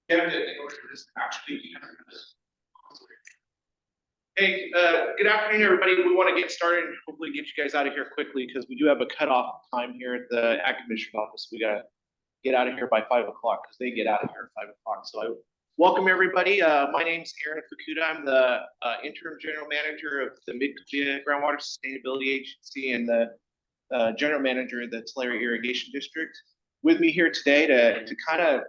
In order for this to actually be. Hey, good afternoon, everybody. We want to get started and hopefully get you guys out of here quickly because we do have a cutoff time here at the Ag Commissioner's office. We got to get out of here by 5 o'clock because they get out of here at 5 o'clock. So I welcome everybody. My name's Aaron Fukuda. I'm the interim general manager of the Mid-kaweah Groundwater Sustainability Agency and the general manager of the Tulare Irrigation District. With me here today to kind of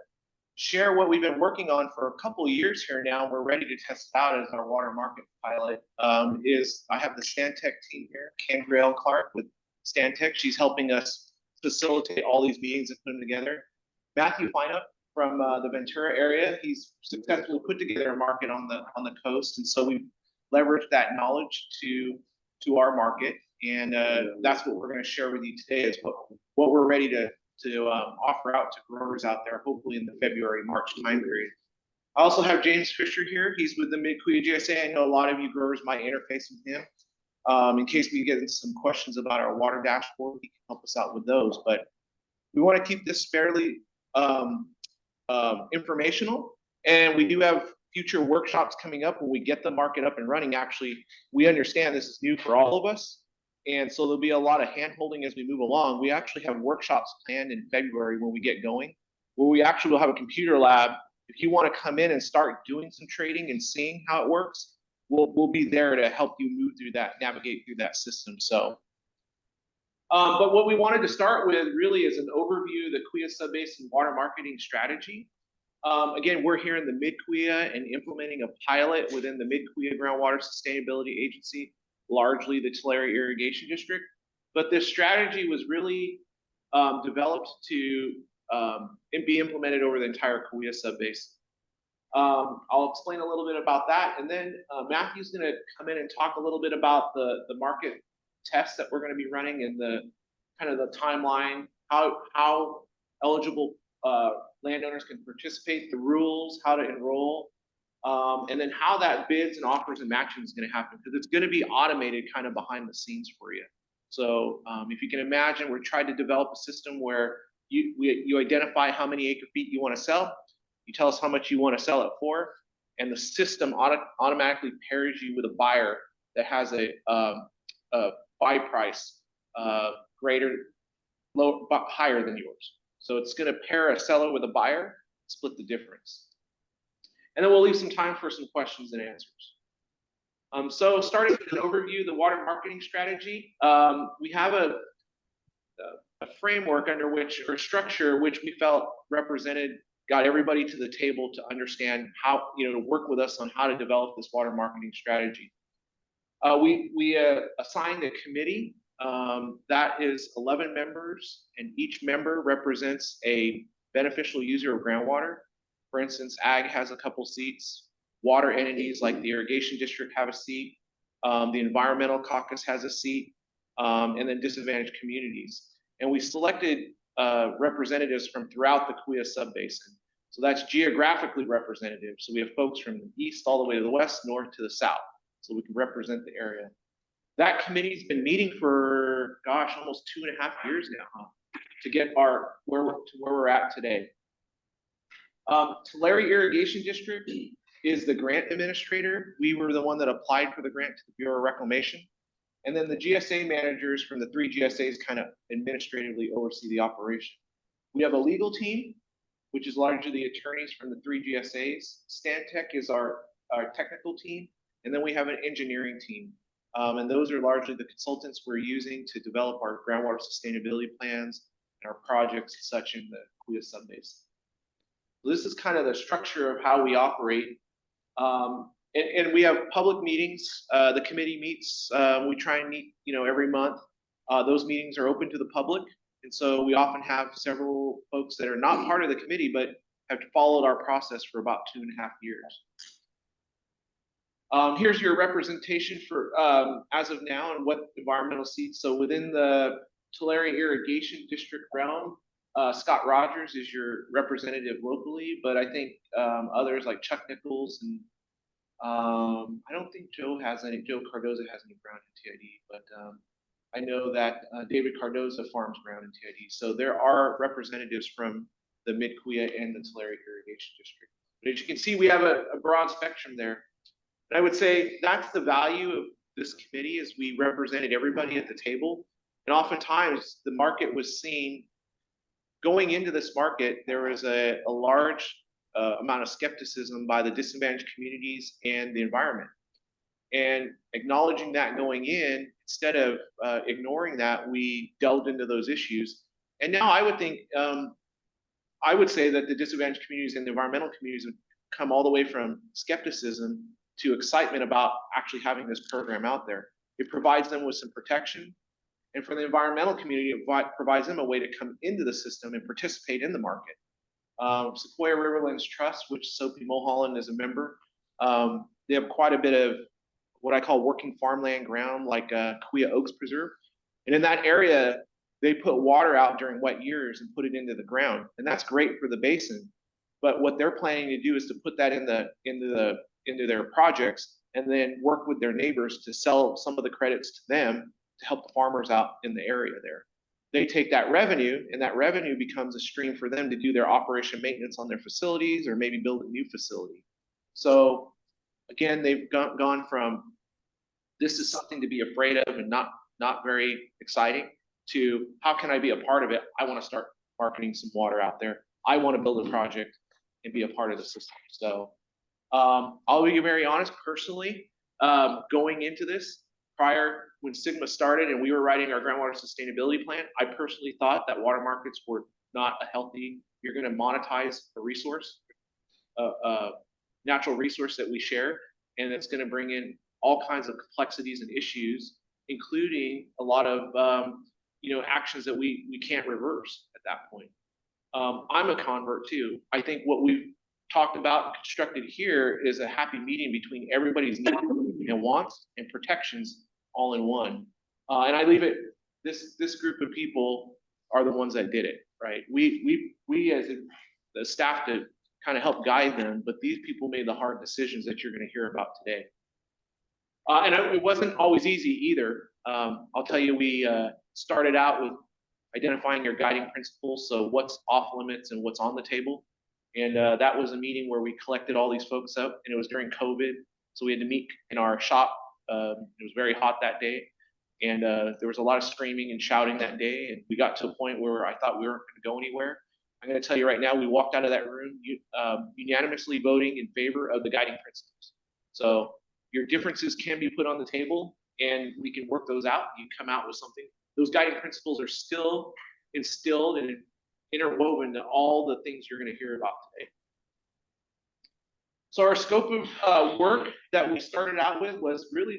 share what we've been working on for a couple of years here now. We're ready to test out as our water market pilot. I have the Stantec team here, Candrail Clark with Stantec. She's helping us facilitate all these meetings and put them together. Matthew Feinup from the Ventura area. He's successfully put together a market on the coast, and so we've leveraged that knowledge to our market, and that's what we're going to share with you today is what we're ready to offer out to growers out there, hopefully in the February-March time period. I also have James Fisher here. He's with the Mid-kaweah GSA. I know a lot of you growers might interface with him. In case we get into some questions about our water dashboard, he can help us out with those. But we want to keep this fairly informational. And we do have future workshops coming up when we get the market up and running. Actually, we understand this is new for all of us. And so there'll be a lot of hand-holding as we move along. We actually have workshops planned in February when we get going, where we actually will have a computer lab. If you want to come in and start doing some trading and seeing how it works, we'll be there to help you move through that, navigate through that system. So, but what we wanted to start with really is an overview of the Kaweah Subbasin water marketing strategy. Again, we're here in the Mid-kaweah and implementing a pilot within the Mid-kaweah Groundwater Sustainability Agency, largely the Tulare Irrigation District. But this strategy was really developed to be implemented over the entire Kaweah Subbasin. I'll explain a little bit about that, and then Matthew's going to come in and talk a little bit about the market tests that we're going to be running and the kind of the timeline, how eligible landowners can participate, the rules, how to enroll, and then how that bids and offers and matching is going to happen, because it's going to be automated kind of behind the scenes for you. So if you can imagine, we're trying to develop a system where you identify how many acre feet you want to sell, you tell us how much you want to sell it for, and the system automatically pairs you with a buyer that has a buy price higher than yours. So it's going to pair a seller with a buyer, split the difference. And then we'll leave some time for some questions and answers. So starting with an overview of the water marketing strategy, we have a framework under which, or structure, which we felt got everybody to the table to understand how, to work with us on how to develop this water marketing strategy. We assigned a committee that is 11 members, and each member represents a beneficial user of groundwater. For instance, Ag has a couple seats. Water entities like the Irrigation District have a seat. The Environmental Caucus has a seat, and then disadvantaged communities. And we selected representatives from throughout the Kaweah Subbasin. So that's geographically representative. So we have folks from the east all the way to the west, north to the south, so we can represent the area. That committee's been meeting for, almost 2.5 years now, to get where we're at today. Tulare Irrigation District is the grant administrator. We were the one that applied for the grant to the Bureau of Reclamation. And then the GSA managers from the 3 GSAs kind of administratively oversee the operation. We have a legal team, which is largely the attorneys from the 3 GSAs. Stantec is our technical team. And then we have an engineering team. And those are largely the consultants we're using to develop our groundwater sustainability plans and our projects such in the Kaweah Subbasin. So this is kind of the structure of how we operate. And we have public meetings. The committee meets. We try and meet, every month. Those meetings are open to the public. And so we often have several folks that are not part of the committee, but have followed our process for about 2.5 years. Here's your representation for as of now and what environmental seats. So within the Tulare Irrigation District realm, Scott Rogers is your representative locally, but I think others like Chuck Nichols and I don't think Joe Cardoza has any ground in TID, but I know that David Cardoza farms ground in TID. So there are representatives from the Mid-kaweah and the Tulare Irrigation District. But as you can see, we have a broad spectrum there. And I would say that's the value of this committee, is we represented everybody at the table. And oftentimes the market was seen, going into this market, there was a large amount of skepticism by the disadvantaged communities and the environment. And acknowledging that going in, instead of ignoring that, we delved into those issues. And now I would think, I would say that the disadvantaged communities and the environmental communities have come all the way from skepticism to excitement about actually having this program out there. It provides them with some protection. And for the environmental community, it provides them a way to come into the system and participate in the market. Sequoia Riverlands Trust, which Soapy Mulholland is a member, they have quite a bit of what I call working farmland ground, like Kaweah Oaks Preserve. And in that area, they put water out during wet years and put it into the ground. And that's great for the basin. But what they're planning to do is to put that into their projects, and then work with their neighbors to sell some of the credits to them to help the farmers out in the area there. They take that revenue, and that revenue becomes a stream for them to do their operation maintenance on their facilities, or maybe build a new facility. So again, they've gone from, this is something to be afraid of and not very exciting, to how can I be a part of it? I want to start marketing some water out there. I want to build a project and be a part of the system. So I'll be very honest, personally, going into this, prior, when Sigma started and we were writing our groundwater sustainability plan, I personally thought that water markets were not a healthy, you're going to monetize a resource, natural resource that we share, and it's going to bring in all kinds of complexities and issues, including a lot of actions that we can't reverse at that point. I'm a convert too. I think what we've talked about and constructed here is a happy medium between everybody's needs and wants and protections all in one. And I leave it, this group of people are the ones that did it, right? We as the staff to kind of help guide them, but these people made the hard decisions that you're going to hear about today. And it wasn't always easy either. I'll tell you, we started out with identifying your guiding principles. So what's off limits and what's on the table. And that was a meeting where we collected all these folks up, and it was during COVID. So we had to meet in our shop. It was very hot that day. And there was a lot of screaming and shouting that day. And we got to a point where I thought we weren't going to go anywhere. I'm going to tell you right now, we walked out of that room unanimously voting in favor of the guiding principles. So your differences can be put on the table, and we can work those out. You come out with something. Those guiding principles are still instilled and interwoven to all the things you're going to hear about today. So our scope of work that we started out with was really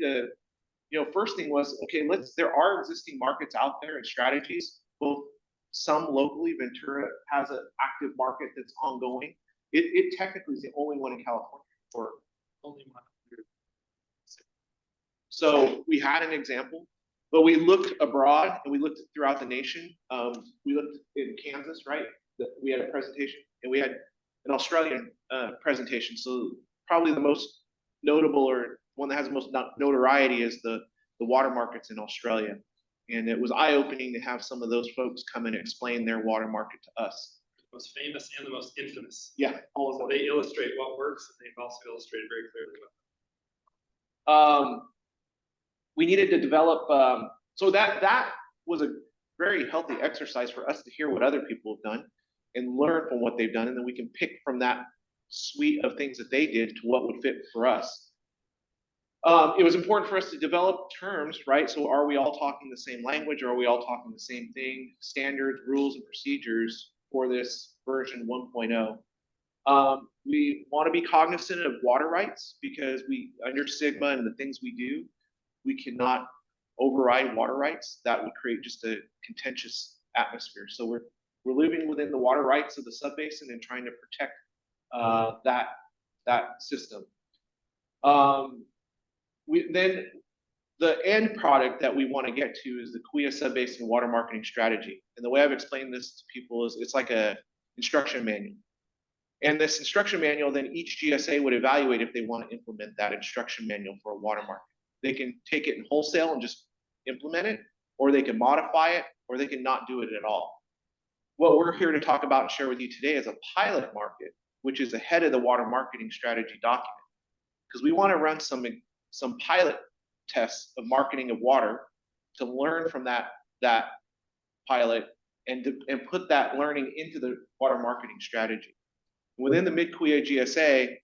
first thing was, okay, there are existing markets out there and strategies, both some locally. Ventura has an active market that's ongoing. It technically is the only one in California, or only one. So we had an example, but we looked abroad and we looked throughout the nation. We looked in Kansas, right? We had a presentation, and we had an Australian presentation. So probably the most notable, or one that has the most notoriety, is the water markets in Australia. And it was eye-opening to have some of those folks come and explain their water market to us. The most famous and the most infamous. Yeah. So they illustrate what works, and they've also illustrated very clearly what. We needed to develop, so that was a very healthy exercise for us to hear what other people have done and learn from what they've done, and then we can pick from that suite of things that they did to what would fit for us. It was important for us to develop terms, right? So are we all talking the same language? Or are we all talking the same thing? Standards, rules, and procedures for this version 1.0. We want to be cognizant of water rights, because under Sigma and the things we do, we cannot override water rights. That would create just a contentious atmosphere. So we're living within the water rights of the subbasin and trying to protect that system. Then the end product that we want to get to is the Kaweah Subbasin Water Marketing Strategy. And the way I've explained this to people is it's like a instruction manual. And this instruction manual, then each GSA would evaluate if they want to implement that instruction manual for a water market. They can take it in wholesale and just implement it, or they can modify it, or they can not do it at all. What we're here to talk about and share with you today is a pilot market which is ahead of the water marketing strategy document. Because we want to run some pilot tests of marketing of water to learn from that pilot and put that learning into the water marketing strategy. Within the Mid-kaweah GSA,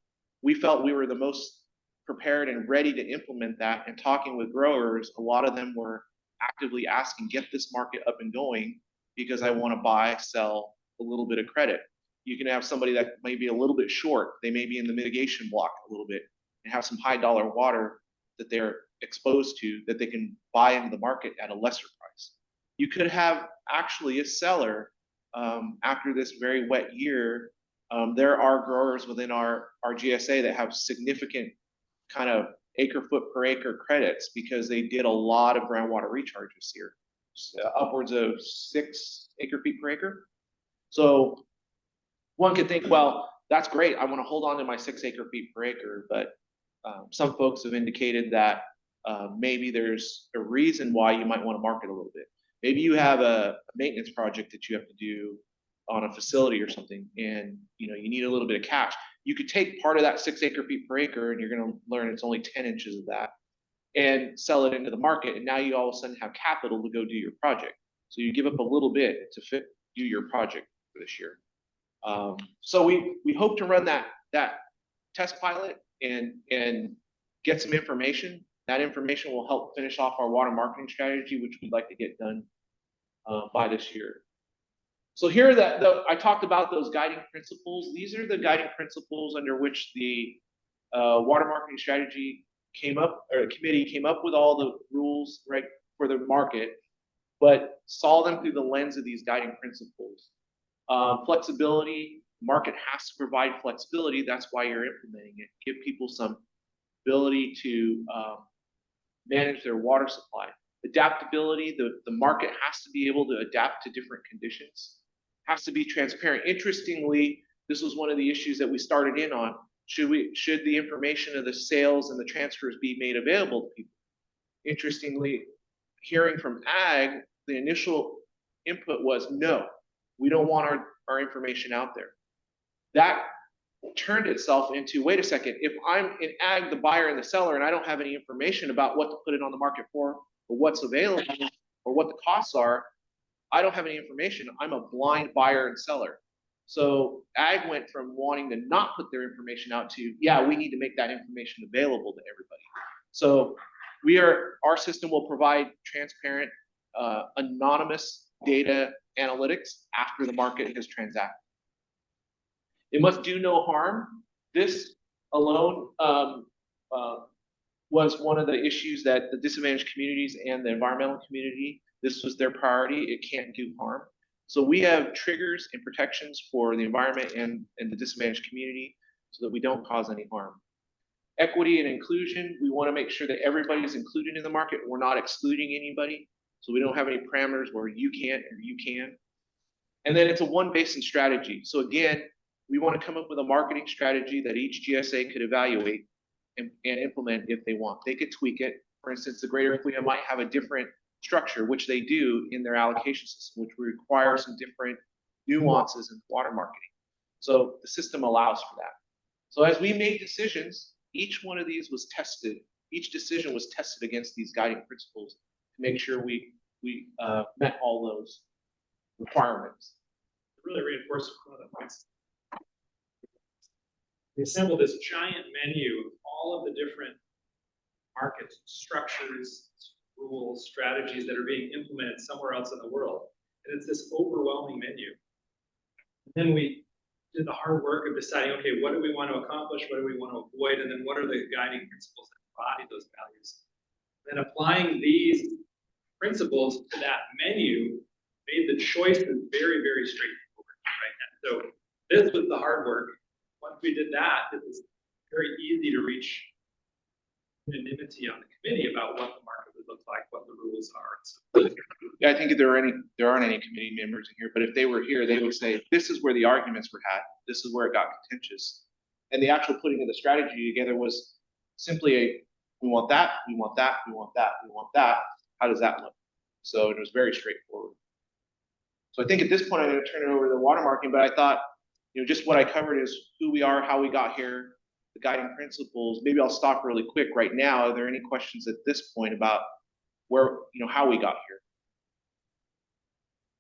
we felt we were the most prepared and ready to implement that. And talking with growers, a lot of them were actively asking, get this market up and going because I want to buy, sell a little bit of credit. You can have somebody that may be a little bit short. They may be in the mitigation block a little bit and have some high dollar water that they're exposed to that they can buy into the market at a lesser price. You could have actually a seller after this very wet year. There are growers within our GSA that have significant kind of acre foot per acre credits because they did a lot of groundwater recharges here, upwards of 6 acre feet per acre. So one could think, well, that's great. I want to hold on to my 6 acre feet per acre, but some folks have indicated that maybe there's a reason why you might want to market a little bit. Maybe you have a maintenance project that you have to do on a facility or something, and you need a little bit of cash. You could take part of that 6 acre feet per acre, and you're going to learn it's only 10 inches of that, and sell it into the market. And now you all of a sudden have capital to go do your project. So you give up a little bit to do your project for this year. So we hope to run that test pilot and get some information. That information will help finish off our water marketing strategy, which we'd like to get done by this year. So here I talked about those guiding principles. These are the guiding principles under which the water marketing strategy came up, or the committee came up with all the rules, right, for the market, but saw them through the lens of these guiding principles. Flexibility, market has to provide flexibility. That's why you're implementing it. Give people some ability to manage their water supply. Adaptability, the market has to be able to adapt to different conditions. Has to be transparent. Interestingly, this was one of the issues that we started in on. Should the information of the sales and the transfers be made available to people? Interestingly, hearing from ag, the initial input was no, we don't want our information out there. That turned itself into, wait a second, if I'm in ag, the buyer and the seller, and I don't have any information about what to put it on the market for, or what's available, or what the costs are, I don't have any information. I'm a blind buyer and seller. So ag went from wanting to not put their information out to, yeah, we need to make that information available to everybody. So our system will provide transparent, anonymous data analytics after the market has transacted. It must do no harm. This alone was one of the issues that the disadvantaged communities and the environmental community, this was their priority. It can't do harm. So we have triggers and protections for the environment and the disadvantaged community so that we don't cause any harm. Equity and inclusion, we want to make sure that everybody's included in the market. We're not excluding anybody. So we don't have any parameters where you can't or you can. And then it's a one basin strategy. So again, we want to come up with a marketing strategy that each GSA could evaluate and implement if they want. They could tweak it. For instance, the Greater Kaweah might have a different structure, which they do in their allocation system, which would require some different nuances in water marketing. So the system allows for that. So as we made decisions, each one of these was tested. Each decision was tested against these guiding principles to make sure we met all those requirements. Really reinforced one of the points. We assembled this giant menu of all of the different markets, structures, rules, strategies that are being implemented somewhere else in the world. And it's this overwhelming menu. And then we did the hard work of deciding, okay, what do we want to accomplish? What do we want to avoid? And then what are the guiding principles that embody those values? And applying these principles to that menu made the choices very, very straightforward, right? And so this was the hard work. Once we did that, it was very easy to reach unanimity on the committee about what the market would look like, what the rules are. So, yeah, I think there aren't any committee members in here, but if they were here, they would say, this is where the arguments were had. This is where it got contentious. And the actual putting of the strategy together was simply we want that, we want that, we want that, we want that. How does that look? So it was very straightforward. So I think at this point, I'm going to turn it over to the water marketing, but I thought, just what I covered is who we are, how we got here, the guiding principles. Maybe I'll stop really quick right now. Are there any questions at this point about where, how we got here?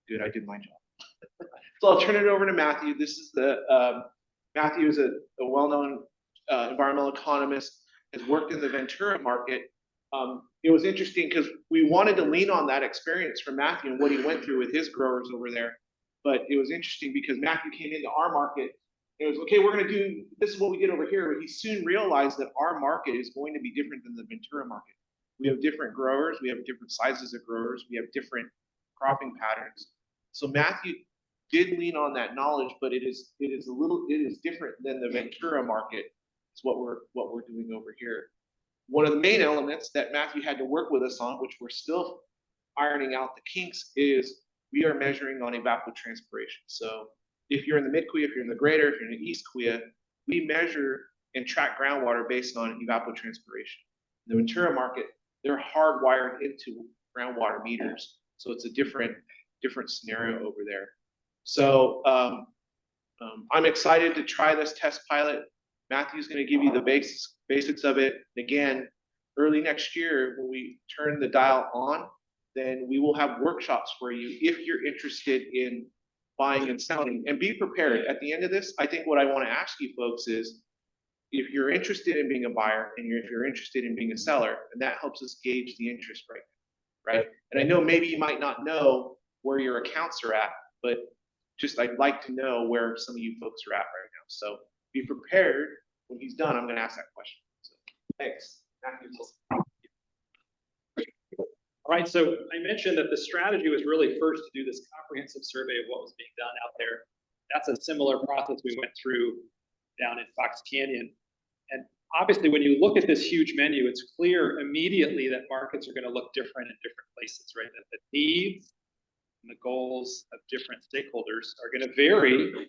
Good, I did my job. So I'll turn it over to Matthew. This is Matthew is a well-known environmental economist, has worked in the Ventura market. It was interesting because we wanted to lean on that experience from Matthew and what he went through with his growers over there. But it was interesting because Matthew came into our market. It was, okay, we're going to do, this is what we did over here. But he soon realized that our market is going to be different than the Ventura market. We have different growers. We have different sizes of growers. We have different cropping patterns. So Matthew did lean on that knowledge, but it is different than the Ventura market. It's what we're doing over here. One of the main elements that Matthew had to work with us on, which we're still ironing out the kinks, is we are measuring on evapotranspiration. So if you're in the Mid-kaweah, if you're in the greater, if you're in the East-kaweah, we measure and track groundwater based on evapotranspiration. In the Ventura market, they're hardwired into groundwater meters. So it's a different scenario over there. So I'm excited to try this test pilot. Matthew's going to give you the basics of it. Again, early next year, when we turn the dial on, then we will have workshops for you if you're interested in buying and selling. And be prepared. At the end of this, I think what I want to ask you folks is, if you're interested in being a buyer and if you're interested in being a seller, and that helps us gauge the interest rate, right? And I know maybe you might not know where your accounts are at, but just I'd like to know where some of you folks are at right now. So be prepared. When he's done, I'm going to ask that question. So, thanks. All right, so I mentioned that the strategy was really first to do this comprehensive survey of what was being done out there. That's a similar process we went through down in Fox Canyon. And obviously, when you look at this huge menu, it's clear immediately that markets are going to look different in different places, right? That the needs and the goals of different stakeholders are going to vary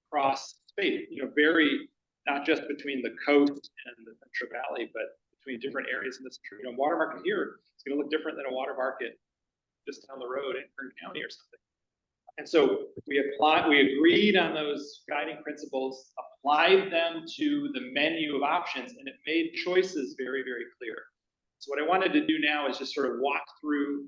across space, vary not just between the coast and the Central Valley, but between different areas in this country. Water market here is going to look different than a water market just down the road in Kern County or something. And so we agreed on those guiding principles, applied them to the menu of options, and it made choices very, very clear. So what I wanted to do now is just sort of walk through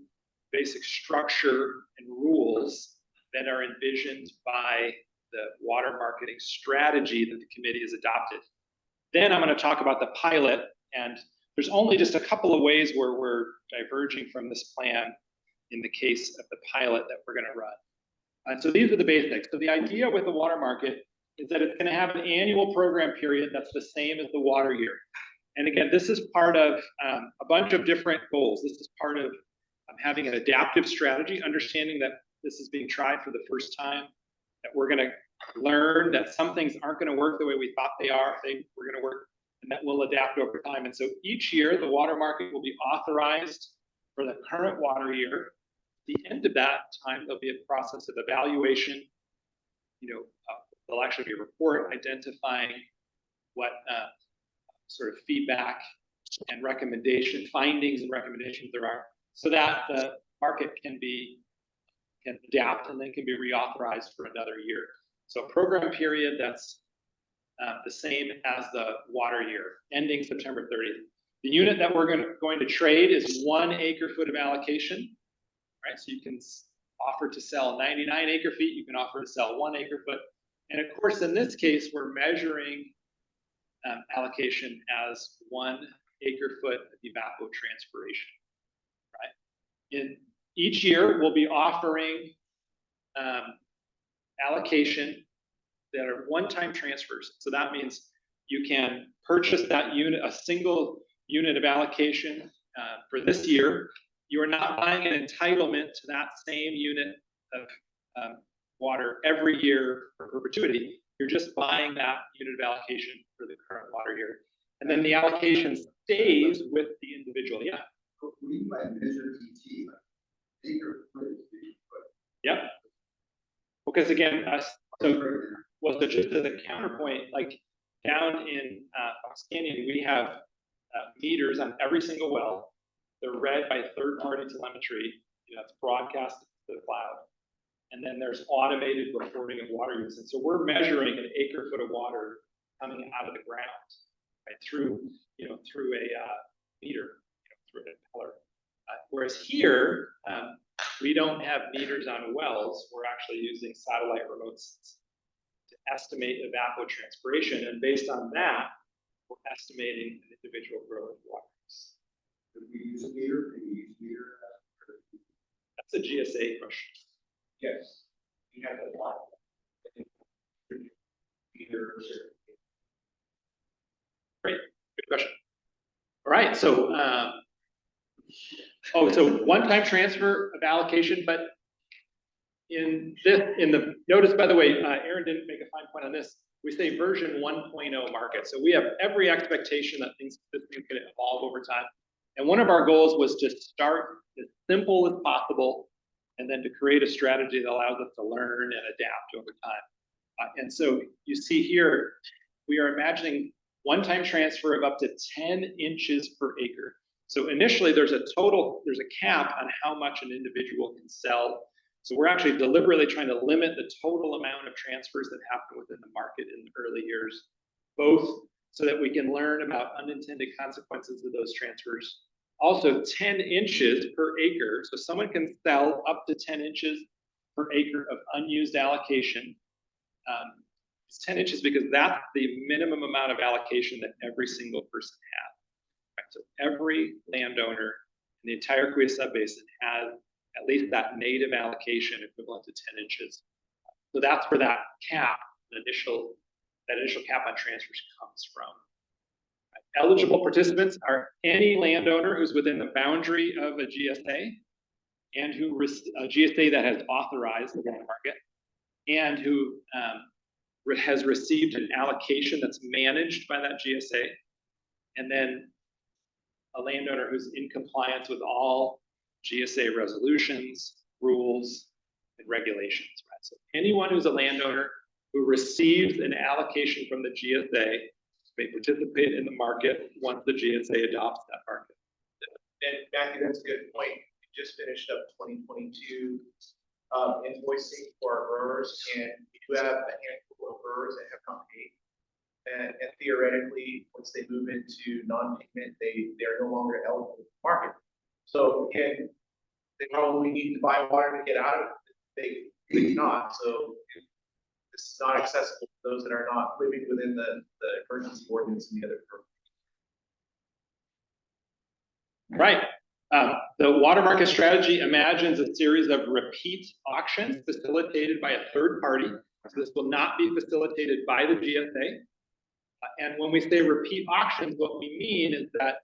basic structure and rules that are envisioned by the water marketing strategy that the committee has adopted. Then I'm going to talk about the pilot, and there's only just a couple of ways where we're diverging from this plan in the case of the pilot that we're going to run. And so these are the basics. So the idea with the water market is that it's going to have an annual program period that's the same as the water year. And again, this is part of a bunch of different goals. This is part of having an adaptive strategy, understanding that this is being tried for the first time, that we're going to learn that some things aren't going to work the way we thought they are. We're going to work, and that will adapt over time. And so each year, the water market will be authorized for the current water year. At the end of that time, there'll be a process of evaluation. There'll actually be a report identifying what sort of feedback and findings and recommendations there are, so that the market can adapt and then can be reauthorized for another year. So a program period that's the same as the water year, ending September 30th. The unit that we're going to trade is 1 acre-foot of allocation, right? So you can offer to sell 99 acre-feet, you can offer to sell 1 acre-foot. And of course, in this case, we're measuring allocation as 1 acre-foot of evapotranspiration, right? In each year, we'll be offering allocation that are one-time transfers. So that means you can purchase that unit, a single unit of allocation for this year. You are not buying an entitlement to that same unit of water every year for perpetuity. You're just buying that unit of allocation for the current water year. And then the allocation stays with the individual. Yeah. We might measure ET, like acre foot. Yep. Because again, so just as a counterpoint, like down in Fox Canyon, we have meters on every single well. They're read by third-party telemetry. That's broadcast to the cloud. And then there's automated reporting of water use. And so we're measuring an acre foot of water coming out of the ground, right, through a meter, through an impeller. Whereas here, we don't have meters on wells. We're actually using satellite remotes to estimate evapotranspiration. And based on that, we're estimating an individual grower's water use. Could we use a meter? Can we use meter? That's a GSA question. Yes. You have a lot. Meter. Great, good question. All right, so, so one-time transfer of allocation, but in the notice, by the way, Aaron didn't make a fine point on this. We say version 1.0 market. So we have every expectation that this thing can evolve over time. And one of our goals was to start as simple as possible and then to create a strategy that allows us to learn and adapt over time. And so you see here, we are imagining one-time transfer of up to 10 inches per acre. So initially there's a cap on how much an individual can sell. So we're actually deliberately trying to limit the total amount of transfers that happen within the market in the early years, both so that we can learn about unintended consequences of those transfers. Also 10 inches per acre. So someone can sell up to 10 inches per acre of unused allocation. It's 10 inches because that's the minimum amount of allocation that every single person has. Right? So every landowner in the entire Kaweah Subbasin has at least that native allocation equivalent to 10 inches. So that's where that cap, that initial cap on transfers comes from. Right? Eligible participants are any landowner who's within the boundary of a GSA and a GSA that has authorized the market and who has received an allocation that's managed by that GSA, and then a landowner who's in compliance with all GSA resolutions, rules, and regulations. Right? So anyone who's a landowner who receives an allocation from the GSA may participate in the market once the GSA adopts that market. And Matthew, that's a good point. We just finished up 2022 invoicing for our growers, and we do have a handful of growers that have not paid. And theoretically, once they move into non-payment, they're no longer eligible for the market. So again, they probably need to buy water to get out of it. They not. So this is not accessible to those that are not living within the emergency ordinance and the other programs. Right. The water market strategy imagines a series of repeat auctions facilitated by a third party. So this will not be facilitated by the GSA. And when we say repeat auctions, what we mean is that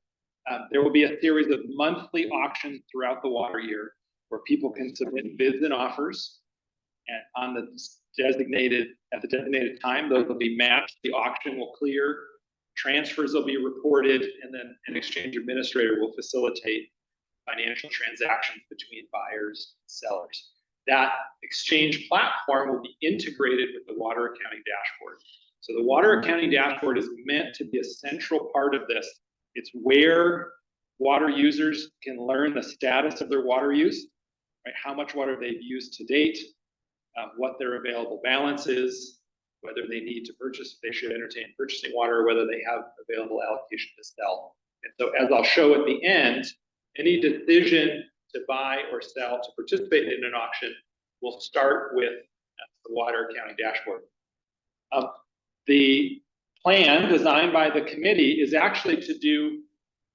there will be a series of monthly auctions throughout the water year where people can submit bids and offers. And on the designated time, those will be matched. The auction will clear, transfers will be reported, and then an exchange administrator will facilitate financial transactions between buyers and sellers. That exchange platform will be integrated with the water accounting dashboard. So the water accounting dashboard is meant to be a central part of this. It's where water users can learn the status of their water use, right? How much water they've used to date, what their available balance is, whether they need to purchase, they should entertain purchasing water, or whether they have available allocation to sell. And so as I'll show at the end, any decision to buy or sell, to participate in an auction, will start with the water accounting dashboard. The plan designed by the committee is actually to do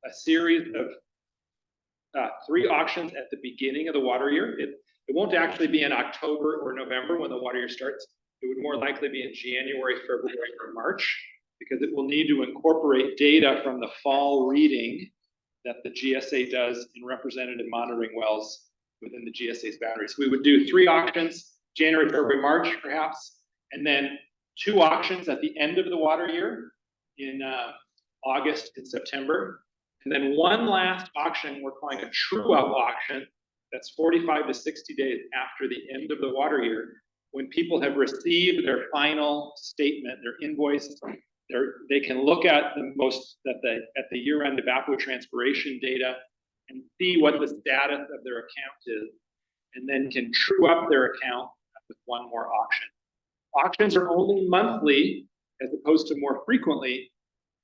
a series of 3 auctions at the beginning of the water year. It won't actually be in October or November when the water year starts. It would more likely be in January, February, or March, because it will need to incorporate data from the fall reading that the GSA does in representative monitoring wells within the GSA's boundaries. So we would do 3 auctions, January, February, March, perhaps, and then 2 auctions at the end of the water year in August and September. And then one last auction we're calling a true-up auction that's 45 to 60 days after the end of the water year, when people have received their final statement, their invoice. They can look at the year-end evapotranspiration data and see what the status of their account is, and then can true up their account with one more auction. Auctions are only monthly as opposed to more frequently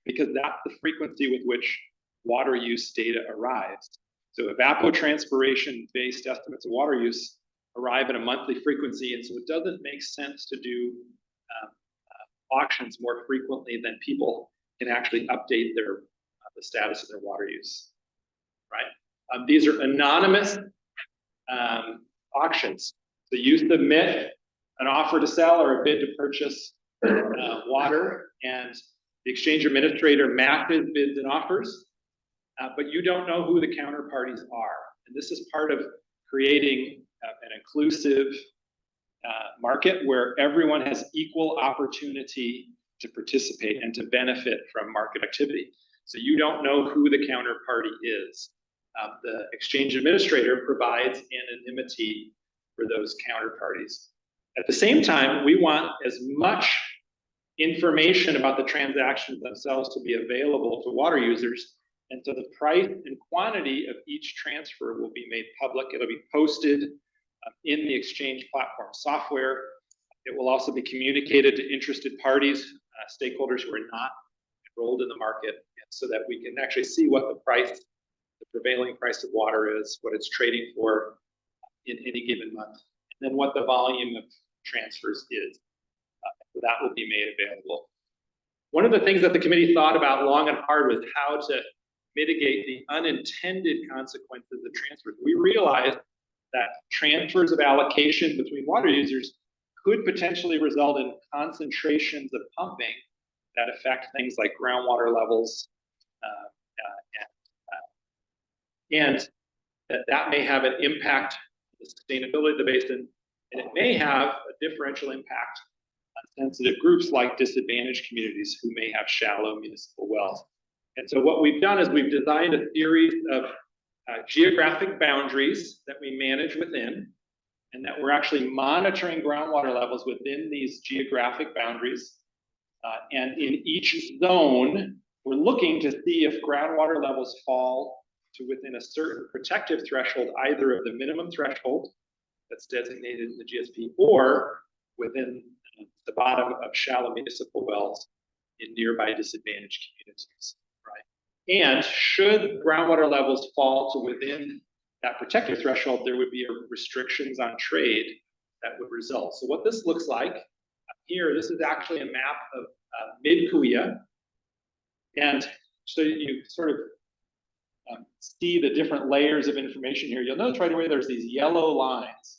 because that's the frequency with which water use data arrives. So evapotranspiration-based estimates of water use arrive at a monthly frequency, and so it doesn't make sense to do auctions more frequently than people can actually update their the status of their water use, right? These are anonymous auctions. So you submit an offer to sell or a bid to purchase water, and the exchange administrator matches bids and offers, but you don't know who the counterparties are. And this is part of creating an inclusive market where everyone has equal opportunity to participate and to benefit from market activity. So you don't know who the counterparty is. The exchange administrator provides anonymity for those counterparties. At the same time, we want as much information about the transactions themselves to be available to water users. And so the price and quantity of each transfer will be made public. It'll be posted in the exchange platform software. It will also be communicated to interested parties, stakeholders who are not enrolled in the market, so that we can actually see what the price, the prevailing price of water is, what it's trading for in any given month, and then what the volume of transfers is. So that will be made available. One of the things that the committee thought about long and hard was how to mitigate the unintended consequences of transfers. We realized that transfers of allocation between water users could potentially result in concentrations of pumping that affect things like groundwater levels, and that may have an impact on the sustainability of the basin, and it may have a differential impact on sensitive groups like disadvantaged communities who may have shallow municipal wells. And so what we've done is we've designed a series of geographic boundaries that we manage within, and that we're actually monitoring groundwater levels within these geographic boundaries. And in each zone, we're looking to see if groundwater levels fall to within a certain protective threshold, either of the minimum threshold that's designated in the GSP or within the bottom of shallow municipal wells in nearby disadvantaged communities, right? And should groundwater levels fall to within that protective threshold, there would be restrictions on trade that would result. So what this looks like here, this is actually a map of Mid-kaweah. And so you sort of see the different layers of information here. You'll notice right away there's these yellow lines.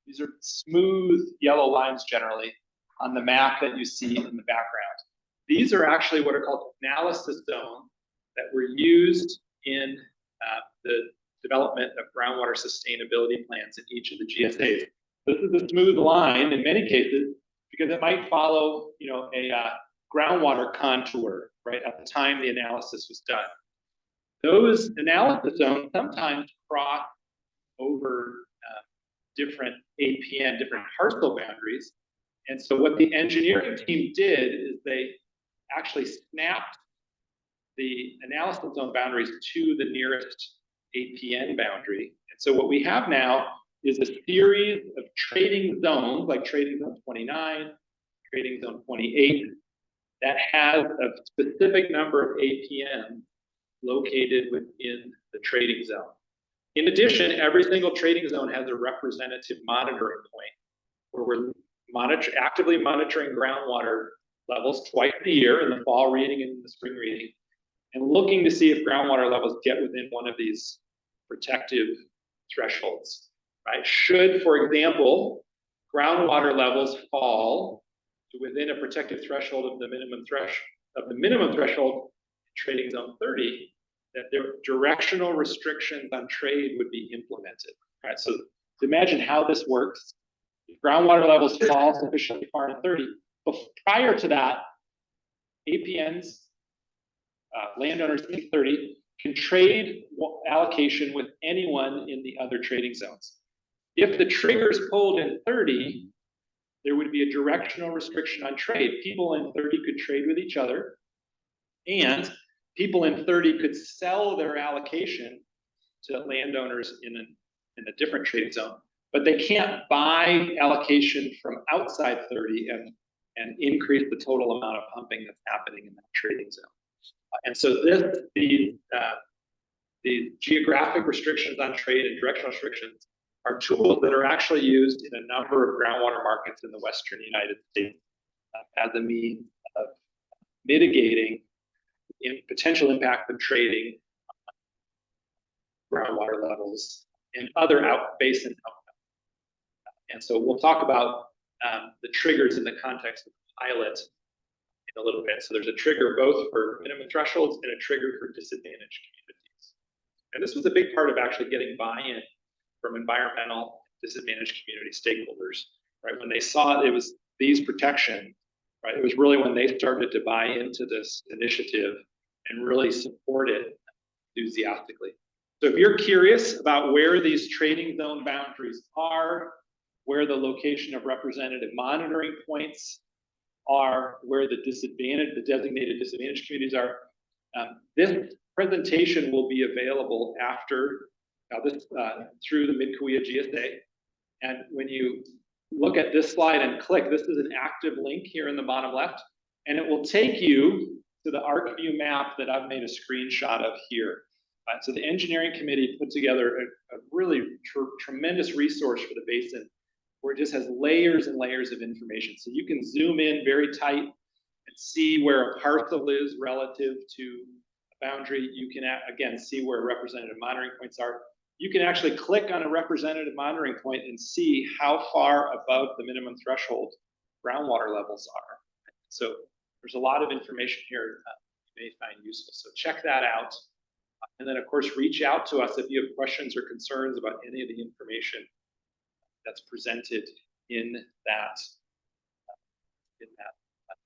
These are smooth yellow lines generally on the map that you see in the background. These are actually what are called analysis zones that were used in the development of groundwater sustainability plans in each of the GSAs. This is a smooth line in many cases because it might follow, you know, a groundwater contour, right, at the time the analysis was done. Those analysis zones sometimes cross over different APN, different parcel boundaries. And so what the engineering team did is they actually snapped the analysis zone boundaries to the nearest APN boundary. And so what we have now is a series of trading zones, like trading zone 29, trading zone 28, that has a specific number of APN located within the trading zone. In addition, every single trading zone has a representative monitoring point where we're actively monitoring groundwater levels twice a year, in the fall reading and in the spring reading, and looking to see if groundwater levels get within one of these protective thresholds, right? Should, for example, groundwater levels fall to within a protective threshold of the minimum threshold in trading zone 30, that their directional restrictions on trade would be implemented, right? So imagine how this works. If groundwater levels fall sufficiently far to 30, but prior to that, APNs, landowners in 30, can trade allocation with anyone in the other trading zones. If the trigger's pulled in 30, there would be a directional restriction on trade. People in 30 could trade with each other, and people in 30 could sell their allocation to landowners in a different trading zone. but they can't buy allocation from outside 30 and increase the total amount of pumping that's happening in that trading zone. And so the geographic restrictions on trade and directional restrictions are tools that are actually used in a number of groundwater markets in the Western United States as a means of mitigating potential impact of trading groundwater levels and other basin outcomes. And so we'll talk about the triggers in the context of the pilot in a little bit. So there's a trigger both for minimum thresholds and a trigger for disadvantaged communities. And this was a big part of actually getting buy-in from environmental disadvantaged community stakeholders, right? When they saw it was these protections, right? It was really when they started to buy into this initiative and really support it enthusiastically. So if you're curious about where these trading zone boundaries are, where the location of representative monitoring points are, where the designated disadvantaged communities are, this presentation will be available after through the Mid-kaweah GSA. And when you look at this slide and click, this is an active link here in the bottom left, and it will take you to the ArcView map that I've made a screenshot of here. So the engineering committee put together a really tremendous resource for the basin where it just has layers and layers of information. So you can zoom in very tight and see where a parcel is relative to a boundary. You can, again, see where representative monitoring points are. You can actually click on a representative monitoring point and see how far above the minimum threshold groundwater levels are. So there's a lot of information here you may find useful. So check that out. And then, of course, reach out to us if you have questions or concerns about any of the information that's presented in that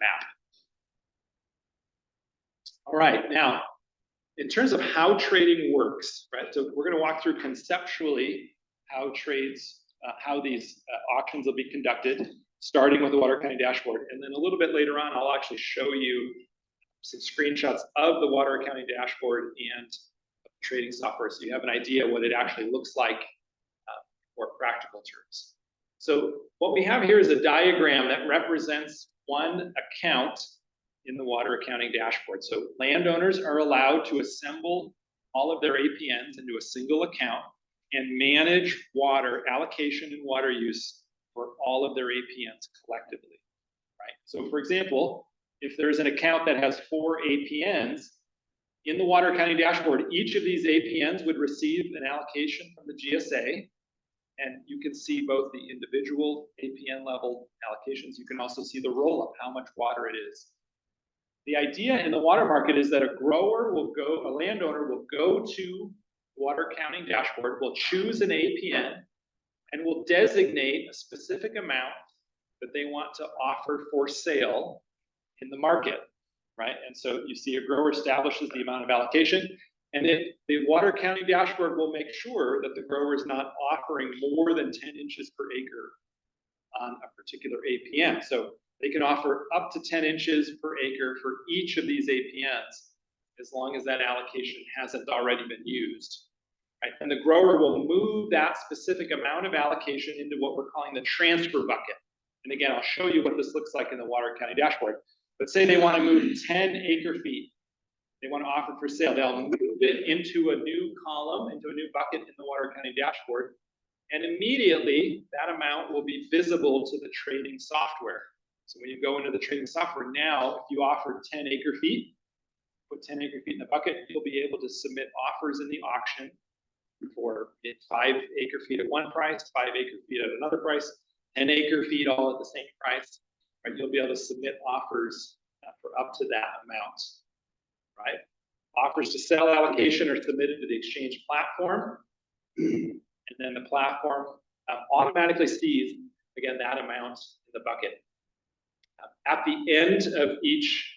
map. All right, now, in terms of how trading works, right? So we're going to walk through conceptually how these auctions will be conducted, starting with the Water Accounting Dashboard. And then a little bit later on, I'll actually show you some screenshots of the Water Accounting Dashboard and trading software, so you have an idea what it actually looks like for practical terms. So what we have here is a diagram that represents one account in the Water Accounting Dashboard. So landowners are allowed to assemble all of their APNs into a single account and manage water allocation and water use for all of their APNs collectively, right? So for example, if there's an account that has 4 APNs, in the Water Accounting Dashboard, each of these APNs would receive an allocation from the GSA, and you can see both the individual APN level allocations. You can also see the roll-up, how much water it is. The idea in the water market is that a landowner will go to the Water Accounting Dashboard, will choose an APN, and will designate a specific amount that they want to offer for sale in the market. Right, and so you see a grower establishes the amount of allocation, and then the Water Accounting Dashboard will make sure that the grower is not offering more than 10 inches per acre on a particular APN. So they can offer up to 10 inches per acre for each of these APNs, as long as that allocation hasn't already been used. Right, and the grower will move that specific amount of allocation into what we're calling the transfer bucket. And again, I'll show you what this looks like in the Water Accounting Dashboard. But say they want to move 10 acre-feet, they want to offer for sale, they'll move it into a new column, into a new bucket in the Water Accounting Dashboard, and immediately that amount will be visible to the trading software. So when you go into the trading software now, if you offer 10 acre-feet, put 10 acre-feet in the bucket, you'll be able to submit offers in the auction for 5 acre-feet at one price, 5 acre-feet at another price, 10 acre-feet all at the same price. Right, you'll be able to submit offers for up to that amount, right? Offers to sell allocation are submitted to the exchange platform, and then the platform automatically sees, again, that amount in the bucket. At the end of each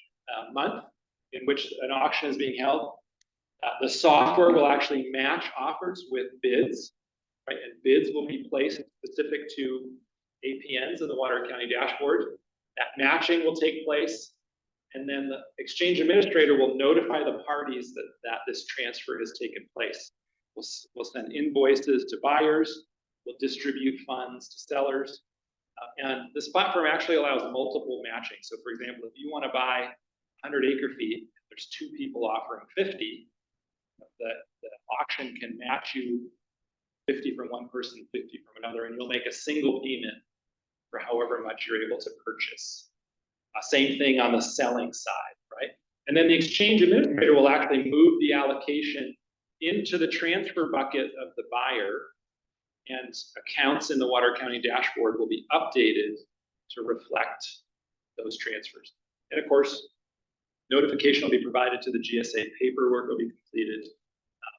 month in which an auction is being held, the software will actually match offers with bids, right? And bids will be placed specific to APNs in the Water Accounting Dashboard. That matching will take place, and then the exchange administrator will notify the parties that this transfer has taken place. We'll send invoices to buyers, will distribute funds to sellers. And this platform actually allows multiple matching. So for example, if you want to buy 100 acre feet, there's 2 people offering 50, the auction can match you 50 from one person, 50 from another, and you'll make a single payment for however much you're able to purchase. Same thing on the selling side, right? And then the exchange administrator will actually move the allocation into the transfer bucket of the buyer, and accounts in the Water County dashboard will be updated to reflect those transfers. And of course, notification will be provided to the GSA, paperwork will be completed,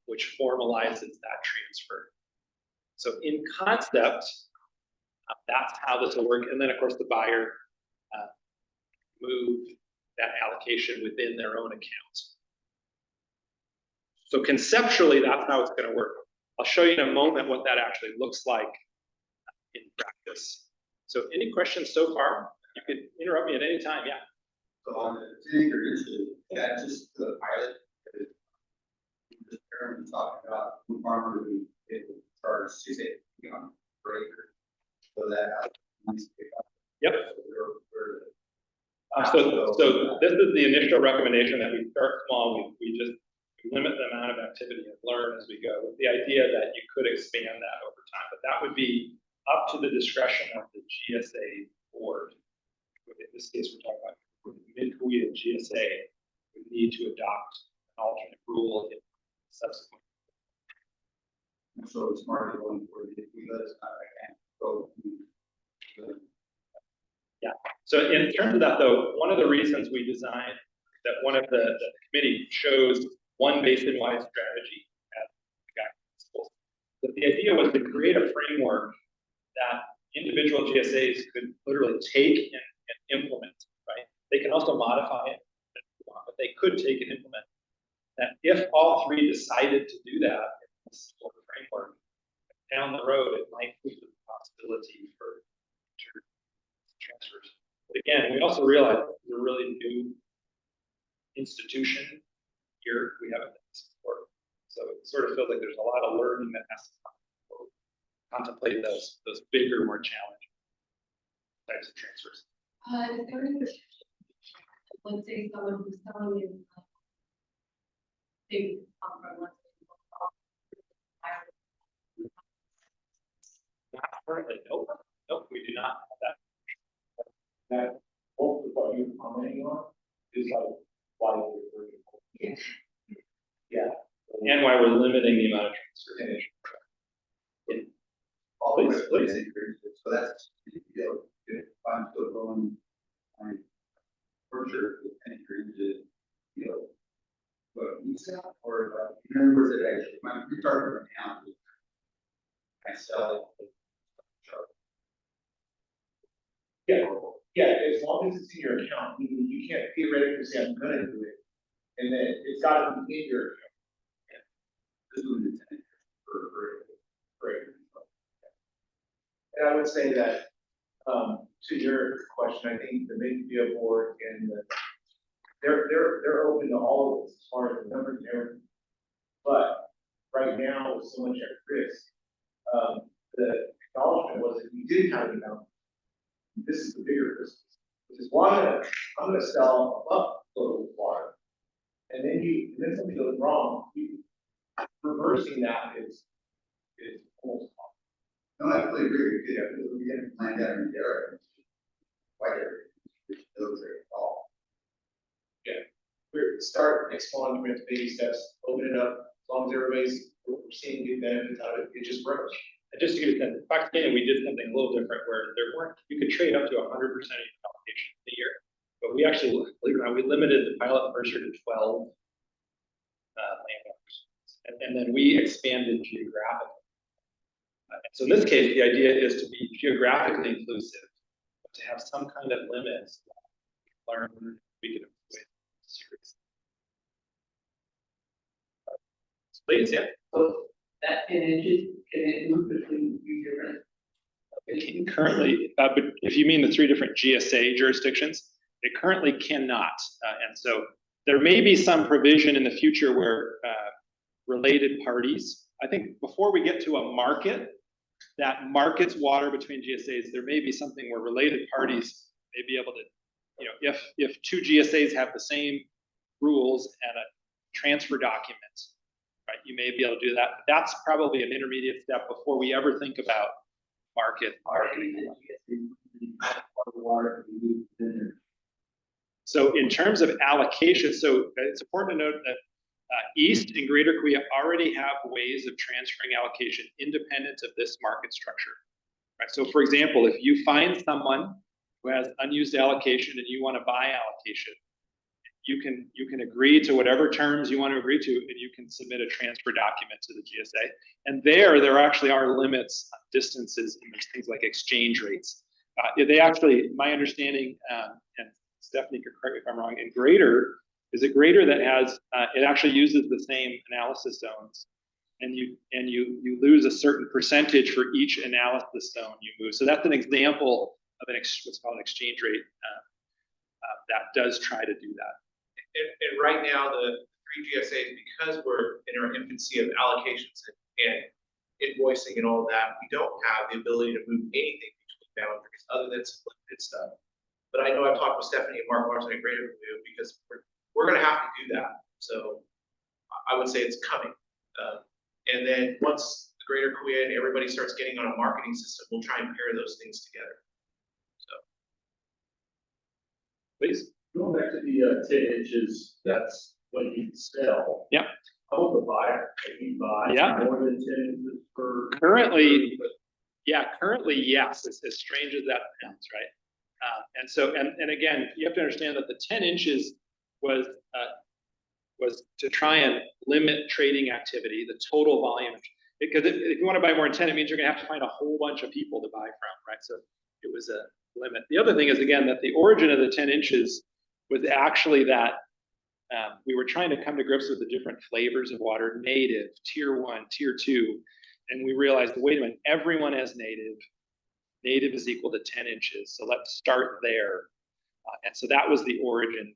which formalizes that transfer. So in concept, that's how this will work. And then of course the buyer move that allocation within their own account. So conceptually, that's how it's going to work. I'll show you in a moment what that actually looks like in practice. So any questions so far? You could interrupt me at any time, yeah. So on the 10 acre issue, yeah, just the pilot. Just apparently talking about one farmer who charged 6 acres per acre. So that needs to pick up. Yep. So this is the initial recommendation that we start small. We just limit the amount of activity and learn as we go, with the idea that you could expand that over time. But that would be up to the discretion of the GSA board. In this case, we're talking about Mid-kaweah GSA. We need to adopt an alternate rule in subsequent. So it's smart going forward. If we let us not, I can't go. Yeah. So in terms of that, though, one of the reasons we designed that one of the committee chose one basin-wide strategy as the guiding principles. But the idea was to create a framework that individual GSAs could literally take and implement, right? They can also modify it, but they could take and implement. That if all 3 decided to do that in this sort of framework, down the road, it might be the possibility for transfers. But again, we also realize it's a really new institution here. We haven't done this before. So it sort of feels like there's a lot of learning that has to come before we contemplate those bigger, more challenging types of transfers. Is there any restriction? Let's say someone who's selling in big upfront, let's say, Not currently, nope, we do not have that. That both of what you're commenting on is like why we're yeah. And why we're limiting the amount of transfer. All the way Please, to please. 10 acres. So that's, you know, if I'm still going, for sure, 10 acres is, you know, but you sell or, in other words, it actually, when we start from now, I sell it. Yeah, as long as it's in your account, you can't theoretically say I'm gonna do it. And then it's gotta be in your account. This was the 10 acres for acre. And I would say that, to your question, I think the Mid-kaweah board and they're open to all of this as far as the numbers and everything. But right now, with so much at risk, the acknowledgement was if you did have an amount, this is the bigger risk, which is why I'm gonna sell a buckload of water. And then something goes wrong, reversing that is almost possible. No, I fully agree with you. Yeah, because we didn't plan that in the area. White area, those are all. We're start exploring with baby steps, open it up, as long as everybody's, we're seeing good benefits out of it, it just grows. And just to give you a sense, back then we did something a little different where there weren't, you could trade up to 100% of your allocation a year. But we actually, believe it or not, we limited the pilot first year to 12 landowners. And then we expanded geographically. So in this case, the idea is to be geographically inclusive, but to have some kind of limits. Learn, we can avoid series. Please, yeah. So that 10 inches, can it move between 3 different? It can currently, but if you mean the 3 different GSA jurisdictions, it currently cannot. And so there may be some provision in the future where related parties, I think before we get to a market, that markets water between GSAs, there may be something where related parties may be able to, you know, if two GSAs have the same rules and a transfer document, right, you may be able to do that. That's probably an intermediate step before we ever think about marketing. So in terms of allocation, so it's important to note that East and Greater Kaweah already have ways of transferring allocation independent of this market structure. Right? So for example, if you find someone who has unused allocation and you want to buy allocation, you can agree to whatever terms you want to agree to, and you can submit a transfer document to the GSA. And there actually are limits on distances, and there's things like exchange rates. They actually, my understanding, and Stephanie could correct me if I'm wrong, in Greater, is it Greater that has, it actually uses the same analysis zones, and you lose a certain percentage for each analysis zone you move. So that's an example of what's called an exchange rate that does try to do that. And right now, the three GSAs, because we're in our infancy of allocations and invoicing and all of that, we don't have the ability to move anything between boundaries other than some limited stuff. But I know I've talked with Stephanie and Mark Larson at Greater Kaweah because we're going to have to do that. So I would say it's coming. And then once the Greater Kaweah and everybody starts getting on a marketing system, we'll try and pair those things together. So, Please. Going back to the 10 inches, that's what you sell. Yeah. How the buyer, can you buy more than 10 inches per? Currently, yes, as strange as that sounds, right? And so, and again, you have to understand that the 10 inches was to try and limit trading activity, the total volume. Because if you want to buy more than 10, it means you're going to have to find a whole bunch of people to buy from, right? So it was a limit. The other thing is, again, that the origin of the 10 inches was actually that we were trying to come to grips with the different flavors of water, native, tier 1, tier 2, and we realized, wait a minute, everyone has native. Native is equal to 10 inches, so let's start there. And so that was the origin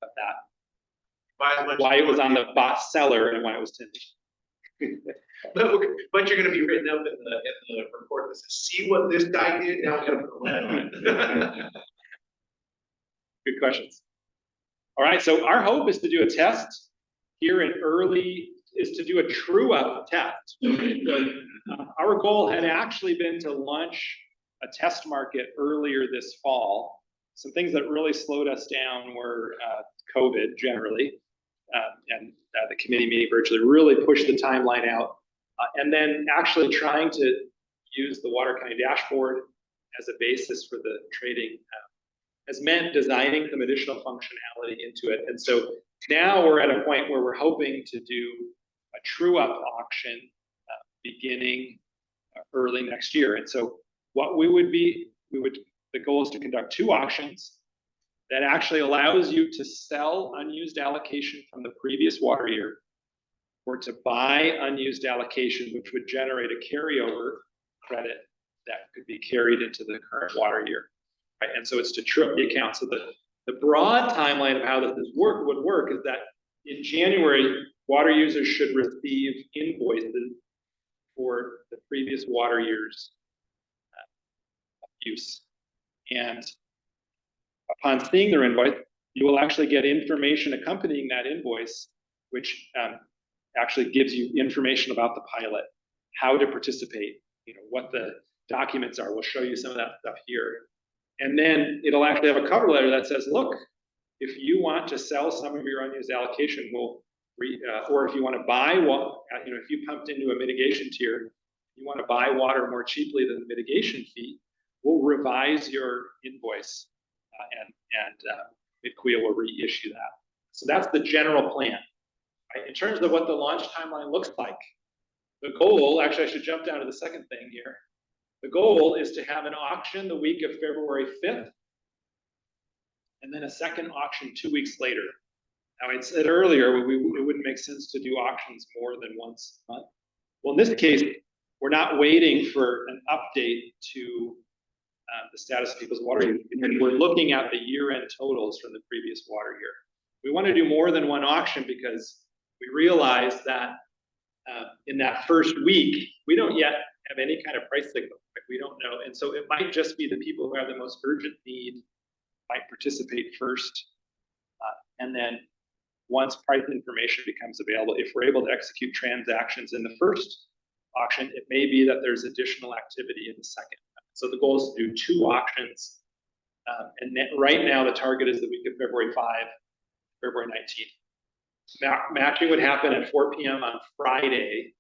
of that. Why it was on the bot seller and why it was 10 inches. but you're going to be written up in the report that says, see what this guy did, now we got to put a limit on it. Good questions. All right, so our hope is to do a test here is to do a true up test. Our goal had actually been to launch a test market earlier this fall. Some things that really slowed us down were COVID generally, and the committee meeting virtually really pushed the timeline out. And then actually trying to use the Water County dashboard as a basis for the trading has meant designing some additional functionality into it. And so now we're at a point where we're hoping to do a true up auction beginning early next year. And so what the goal is to conduct 2 auctions that actually allows you to sell unused allocation from the previous water year, or to buy unused allocation, which would generate a carryover credit that could be carried into the current water year. Right? And so it's to true up the account. So the broad timeline of how this would work is that in January, water users should receive invoices for the previous water year's use. And upon seeing their invoice, you will actually get information accompanying that invoice, which actually gives you information about the pilot, how to participate, what the documents are. We'll show you some of that stuff here. And then it'll actually have a cover letter that says, look, if you want to sell some of your unused allocation, or if you want to buy, if you pumped into a mitigation tier, you want to buy water more cheaply than the mitigation fee, we'll revise your invoice and Mid-kaweah will reissue that. So that's the general plan. Right? In terms of what the launch timeline looks like, the goal, actually I should jump down to the second thing here. The goal is to have an auction the week of February 5th, and then a second auction 2 weeks later. Now, I said earlier, it wouldn't make sense to do auctions more than once a month. Well, in this case, we're not waiting for an update to the status of people's water use. We're looking at the year-end totals from the previous water year. We want to do more than one auction because we realize that in that first week, we don't yet have any kind of price signal. Like, we don't know. And so it might just be the people who have the most urgent need might participate first. And then once price information becomes available, if we're able to execute transactions in the first auction, it may be that there's additional activity in the second. So the goal is to do 2 auctions. Right now, the target is the week of February 5, February 19th. Matching would happen at 4 p.m. on Friday,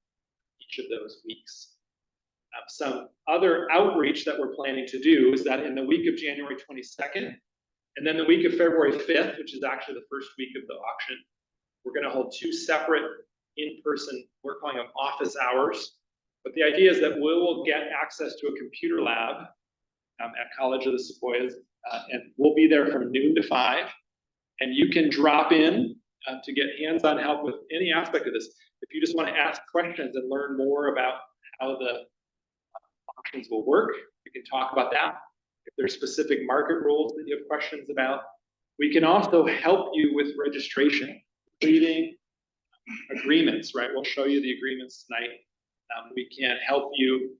each of those weeks. Some other outreach that we're planning to do is that in the week of January 22nd, and then the week of February 5th, which is actually the first week of the auction, we're going to hold 2 separate in-person, we're calling them office hours. But the idea is that we will get access to a computer lab at College of the Sequoias, and we'll be there from noon to 5. And you can drop in to get hands-on help with any aspect of this. If you just want to ask questions and learn more about how the auctions will work, we can talk about that. If there's specific market rules that you have questions about, we can also help you with registration, completing agreements, right? We'll show you the agreements tonight. We can help you.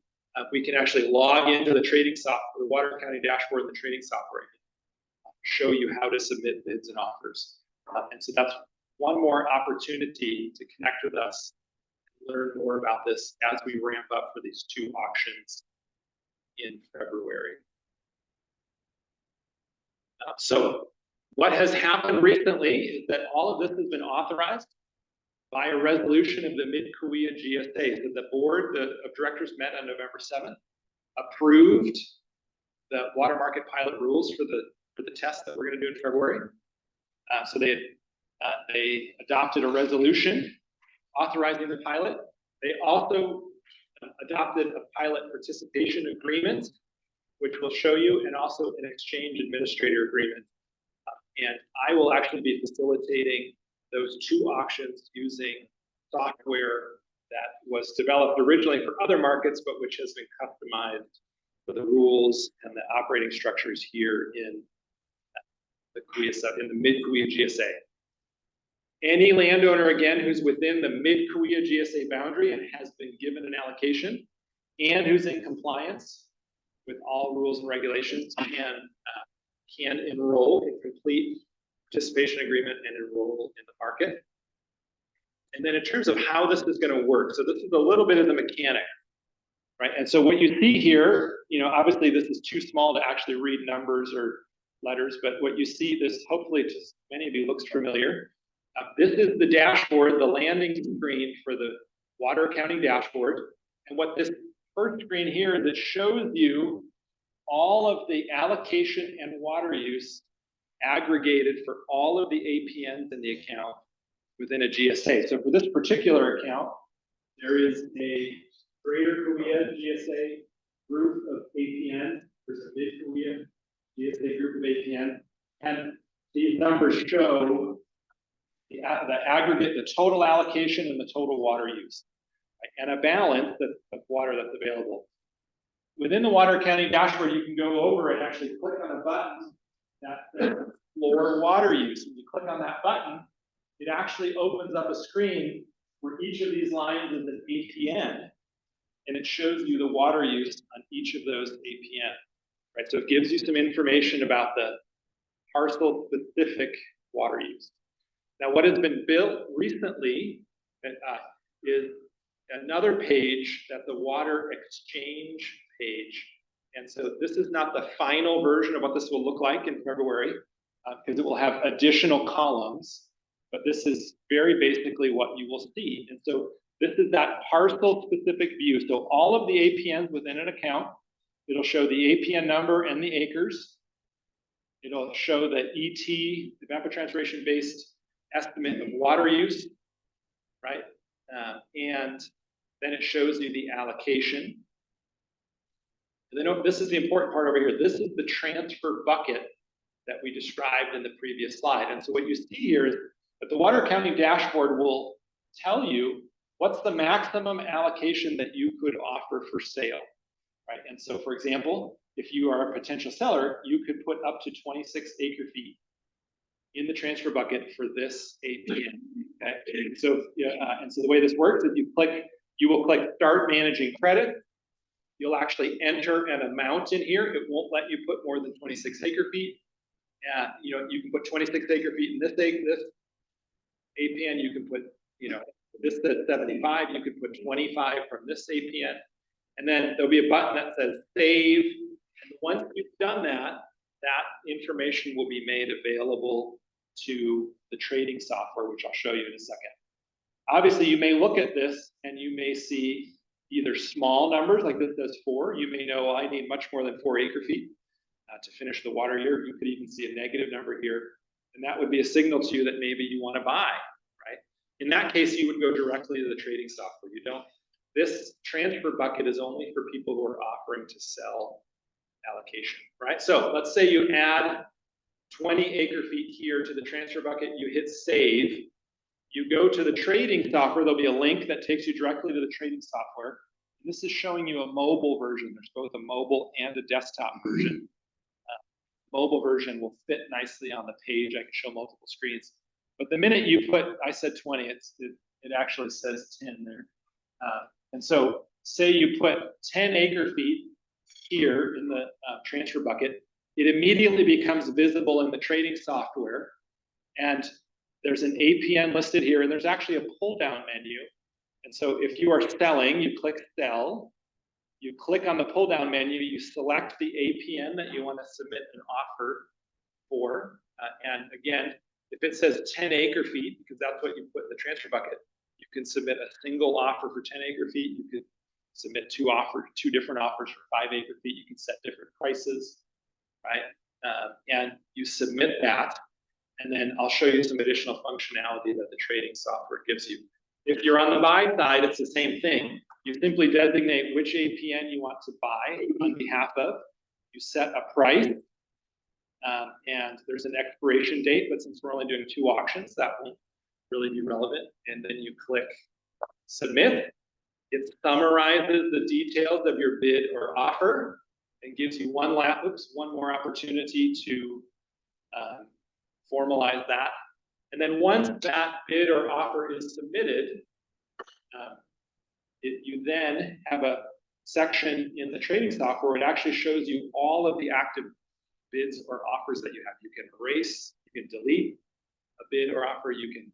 We can actually log into the trading software, the Water County dashboard, the trading software, show you how to submit bids and offers. And so that's one more opportunity to connect with us, learn more about this as we ramp up for these 2 auctions in February. So what has happened recently is that all of this has been authorized by a resolution of the Mid-kaweah GSA. So the board of directors met on November 7th, approved the water market pilot rules for the test that we're going to do in February. So they adopted a resolution authorizing the pilot. They also adopted a pilot participation agreement, which we'll show you, and also an exchange administrator agreement. And I will actually be facilitating those 2 auctions using software that was developed originally for other markets, but which has been customized for the rules and the operating structures here in the Mid-kaweah GSA. Any landowner, again, who's within the Mid-kaweah GSA boundary and has been given an allocation and who's in compliance with all rules and regulations can enroll in complete participation agreement and enroll in the market. And then in terms of how this is going to work, so this is a little bit of the mechanic, right? And so what you see here, obviously this is too small to actually read numbers or letters, but what you see, this hopefully to many of you looks familiar. This is the dashboard, the landing screen for the water accounting dashboard. And what this first screen here is, it shows you all of the allocation and water use aggregated for all of the APNs in the account within a GSA. So for this particular account, there is a Greater Kaweah GSA group of APN. There's a Mid-kaweah GSA group of APN. And these numbers show the aggregate, the total allocation and the total water use, right? And a balance of water that's available. Within the water accounting dashboard, you can go over and actually click on a button that says floor water use. When you click on that button, it actually opens up a screen where each of these lines is an APN, and it shows you the water use on each of those APN, right? So it gives you some information about the parcel-specific water use. Now, what has been built recently is another page, that's the water exchange page. And so this is not the final version of what this will look like in February, because it will have additional columns, but this is very basically what you will see. And so this is that parcel specific view. So all of the APNs within an account, it'll show the APN number and the acres. It'll show the ET, evapotranspiration based estimate of water use, right? And then it shows you the allocation. And then this is the important part over here. This is the transfer bucket that we described in the previous slide. And so what you see here is that the water accounting dashboard will tell you what's the maximum allocation that you could offer for sale, right? And so, for example, if you are a potential seller, you could put up to 26 acre-feet in the transfer bucket for this APN. Okay? And so the way this works is you will click Start Managing Credit, you'll actually enter an amount in here. It won't let you put more than 26 acre feet. You know, you can put 26 acre feet in this APN, you can put, you know, this says 75, you could put 25 from this APN. And then there'll be a button that says save. And once you've done that, that information will be made available to the trading software, which I'll show you in a second. Obviously, you may look at this and you may see either small numbers, like this says 4. You may know, I need much more than 4 acre feet to finish the water year. You could even see a negative number here. And that would be a signal to you that maybe you want to buy, right? In that case, you would go directly to the trading software. You don't. This transfer bucket is only for people who are offering to sell allocation, right? So let's say you add 20 acre feet here to the transfer bucket, you hit save, you go to the trading software, there'll be a link that takes you directly to the trading software. This is showing you a mobile version. There's both a mobile and a desktop version. Mobile version will fit nicely on the page. I can show multiple screens. But the minute you put, I said 20, it actually says 10 there. And so say you put 10 acre feet here in the transfer bucket, it immediately becomes visible in the trading software. And there's an APN listed here, and there's actually a pull down menu. And so if you are selling, you click sell, you click on the pull down menu, you select the APN that you want to submit an offer for. And again, if it says 10 acre feet, because that's what you put in the transfer bucket, you can submit a single offer for 10 acre feet. You could submit two different offers for 5 acre feet. You can set different prices, right? And you submit that, and then I'll show you some additional functionality that the trading software gives you. If you're on the buy side, it's the same thing. You simply designate which APN you want to buy on behalf of. You set a price, and there's an expiration date, but since we're only doing 2 auctions, that won't really be relevant. And then you click submit. It summarizes the details of your bid or offer and gives you one more opportunity to formalize that. And then once that bid or offer is submitted, you then have a section in the trading software. It actually shows you all of the active bids or offers that you have. You can erase, you can delete a bid or offer, you can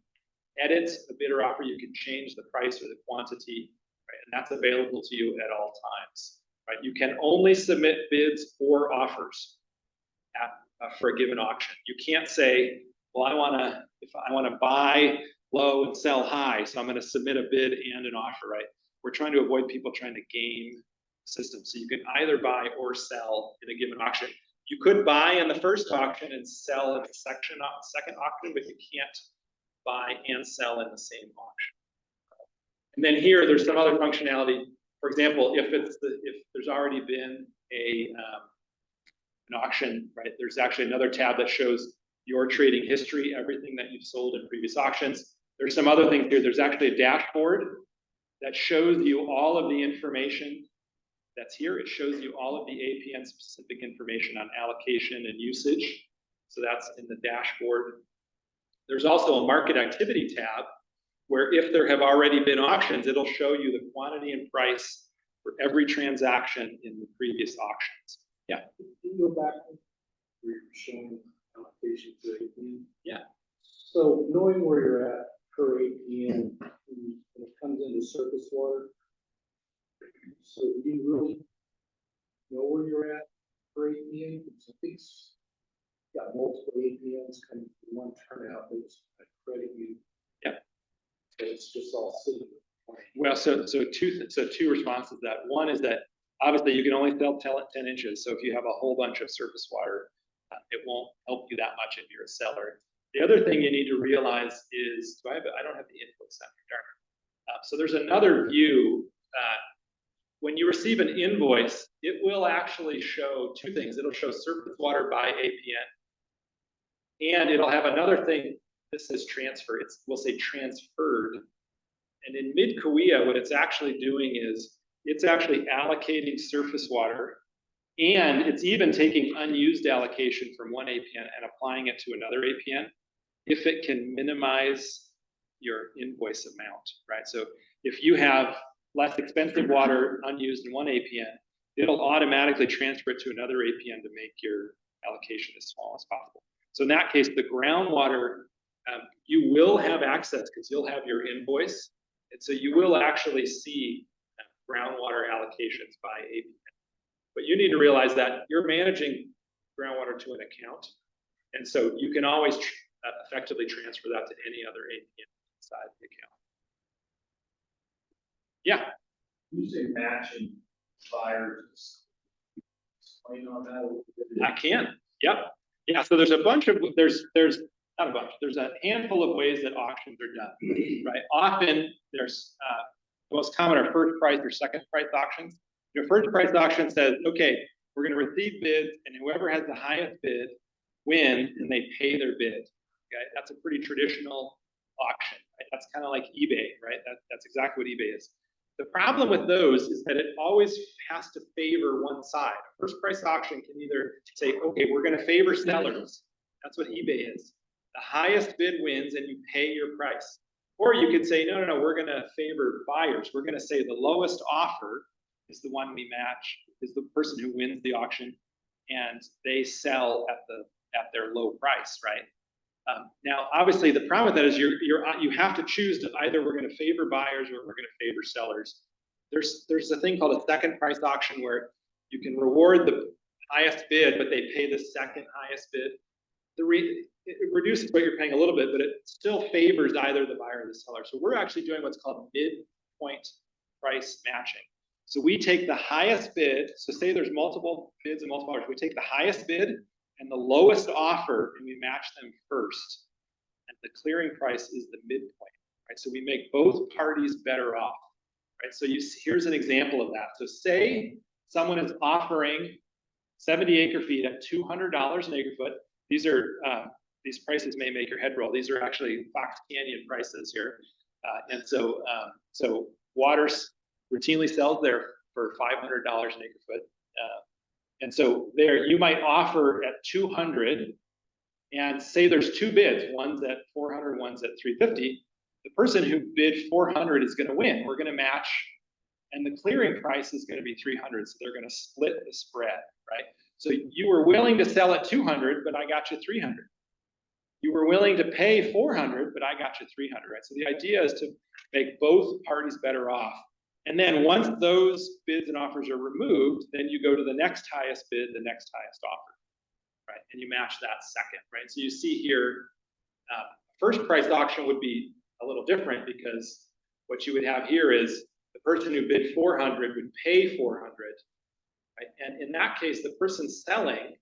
edit a bid or offer, you can change the price or the quantity, right? And that's available to you at all times, right? You can only submit bids or offers for a given auction. You can't say, well, if I want to buy low and sell high, so I'm going to submit a bid and an offer, right? We're trying to avoid people trying to game the system. So you can either buy or sell in a given auction. You could buy in the first auction and sell in the second auction, but you can't buy and sell in the same auction. And then here, there's some other functionality. For example, if there's already been an auction, right? There's actually another tab that shows your trading history, everything that you've sold in previous auctions. There's some other things here. There's actually a dashboard that shows you all of the information that's here. It shows you all of the APN specific information on allocation and usage. So that's in the dashboard. There's also a market activity tab where if there have already been auctions, it'll show you the quantity and price for every transaction in the previous auctions. Yeah. Can you go back where you're showing allocation to APN? Yeah. So knowing where you're at per APN when it comes into surface water, so do you really know where you're at per APN? Because I think it's got multiple APNs coming from one turnout that's credit you. Yeah. So it's just all sitting. Well, so two responses to that. One is that obviously you can only sell 10 inches. So if you have a whole bunch of surface water, it won't help you that much if you're a seller. The other thing you need to realize is, I don't have the inputs on here, darn. So there's another view. When you receive an invoice, it will actually show 2 things. It'll show surface water by APN, and it'll have another thing. This says transfer. We'll say transferred. And in Mid-kaweah, what it's actually doing is it's actually allocating surface water, and it's even taking unused allocation from one APN and applying it to another APN if it can minimize your invoice amount, right? So if you have less expensive water unused in one APN, it'll automatically transfer it to another APN to make your allocation as small as possible. So in that case, the groundwater, you will have access because you'll have your invoice. And so you will actually see groundwater allocations by APN. But you need to realize that you're managing groundwater to an account. And so you can always effectively transfer that to any other APN inside the account. Yeah. You say matching buyers. Explain on that a little bit. I can. Yep. Yeah. So there's a bunch of there's not a bunch. There's a handful of ways that auctions are done. Right. Often there's the most common are first price or second price auctions. Your first price auction says, okay, we're going to receive bids, and whoever has the highest bid wins, and they pay their bid. Okay, that's a pretty traditional auction. Right? That's kind of like eBay, right? That's exactly what eBay is. The problem with those is that it always has to favor one side. First price auction can either say, okay, we're going to favor sellers. That's what eBay is. The highest bid wins and you pay your price. Or you could say, no, we're going to favor buyers. We're going to say the lowest offer is the one we match, is the person who wins the auction, and they sell at their low price, right? Now, obviously, the problem with that is you have to choose to either we're going to favor buyers or we're going to favor sellers. There's a thing called a second price auction where you can reward the highest bid, but they pay the second highest bid. It reduces what you're paying a little bit, but it still favors either the buyer or the seller. So we're actually doing what's called midpoint price matching. So we take the highest bid. So say there's multiple bids and multiple offers. We take the highest bid and the lowest offer, and we match them first. And the clearing price is the midpoint, right? So we make both parties better off, right? So here's an example of that. So say someone is offering 70 acre feet at $200 an acre foot. These prices may make your head roll. These are actually Fox Canyon prices here. And so Waters routinely sells there for $500 an acre foot. And so there you might offer at 200 and say there's two bids, one's at 400, one's at 350. The person who bid 400 is going to win. We're going to match, and the clearing price is going to be 300. So they're going to split the spread, right? So you were willing to sell at 200, but I got you 300. You were willing to pay 400, but I got you 300, right? So the idea is to make both parties better off. And then once those bids and offers are removed, then you go to the next highest bid, the next highest offer, right? And you match that second, right? So you see here, first price auction would be a little different because what you would have here is the person who bid 400 would pay 400, right? And in that case, the person selling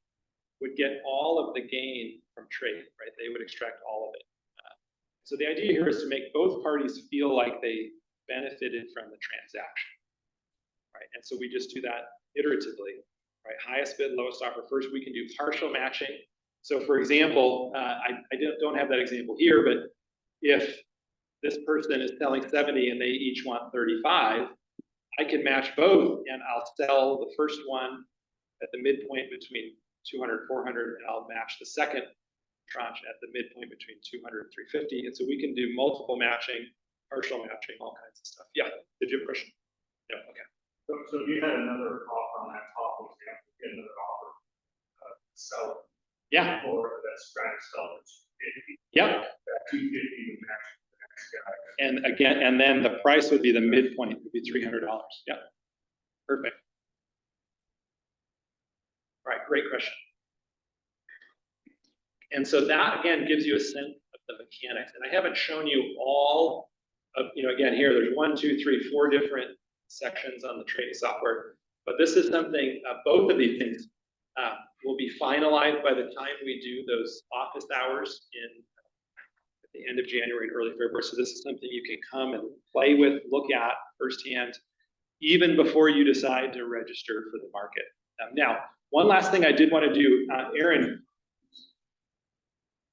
would get all of the gain from trade, right? They would extract all of it. So the idea here is to make both parties feel like they benefited from the transaction, right? And so we just do that iteratively, right? Highest bid, lowest offer first. We can do partial matching. So for example, I don't have that example here, but if this person is selling 70 and they each want 35, I can match both, and I'll sell the first one at the midpoint between 200, 400, and I'll match the second tranche at the midpoint between 200 and 350. And so we can do multiple matching, partial matching, all kinds of stuff. Yeah, did you have a question? No, okay. So if you had another offer on that top example, get another offer, seller. Yeah. Or that's trying to sell it. Yep. That 250 would match the next guy. And again, and then the price would be the midpoint, would be $300. Yep. Perfect. All right, great question. And so that again gives you a sense of the mechanics. And I haven't shown you all of, again, here there's 1, 2, 3, 4 different sections on the trading software. But this is something, both of these things will be finalized by the time we do those office hours at the end of January and early February. So this is something you can come and play with, look at firsthand, even before you decide to register for the market. Now, one last thing I did want to do, Aaron.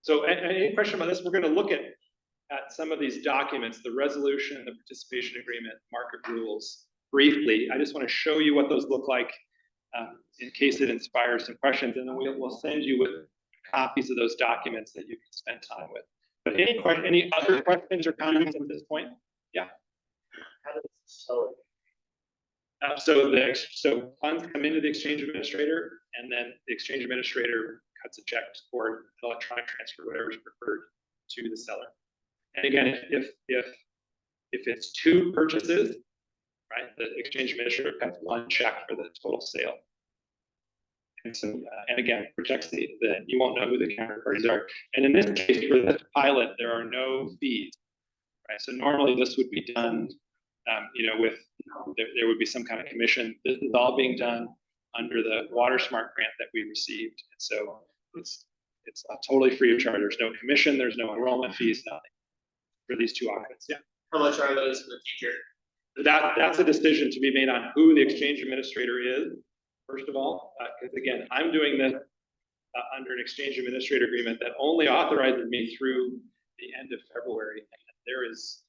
So any question about this? We're going to look at some of these documents, the resolution, the participation agreement, market rules, briefly. I just want to show you what those look like in case it inspires some questions, and then we'll send you with copies of those documents that you can spend time with. But any other questions or comments at this point? Yeah. How does seller So funds come into the exchange administrator, and then the exchange administrator cuts a check or electronic transfer, whatever is preferred, to the seller. And again, if it's two purchases, right, the exchange administrator cuts one check for the total sale. And so, and again, protects you won't know who the counterparties are. And in this case, for this pilot, there are no fees, right? So normally this would be done, there would be some kind of commission. This is all being done under the WaterSmart grant that we received. And so it's totally free of charge. There's no commission, there's no enrollment fees, nothing for these two auctions. Yeah. How much are those in the future? That's a decision to be made on who the exchange administrator is, first of all, because again, I'm doing this under an exchange administrator agreement that only authorizes me through the end of February. And there's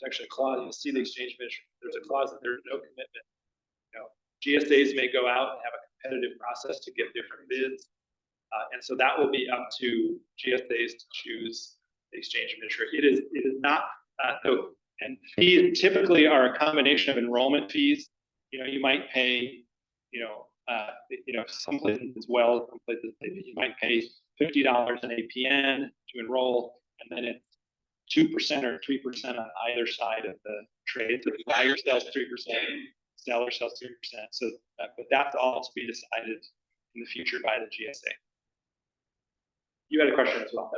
actually a clause, you'll see the exchange administrator, there's a clause that there's no commitment. GSAs may go out and have a competitive process to get different bids. And so that will be up to GSAs to choose the exchange administrator. It is not, and fees typically are a combination of enrollment fees. You might pay, some places as well, some places you might pay $50 an APN to enroll, and then it's 2% or 3% on either side of the trade. So the buyer sells 3%, seller sells 3%. So, but that's all to be decided in the future by the GSA. You had a question as well.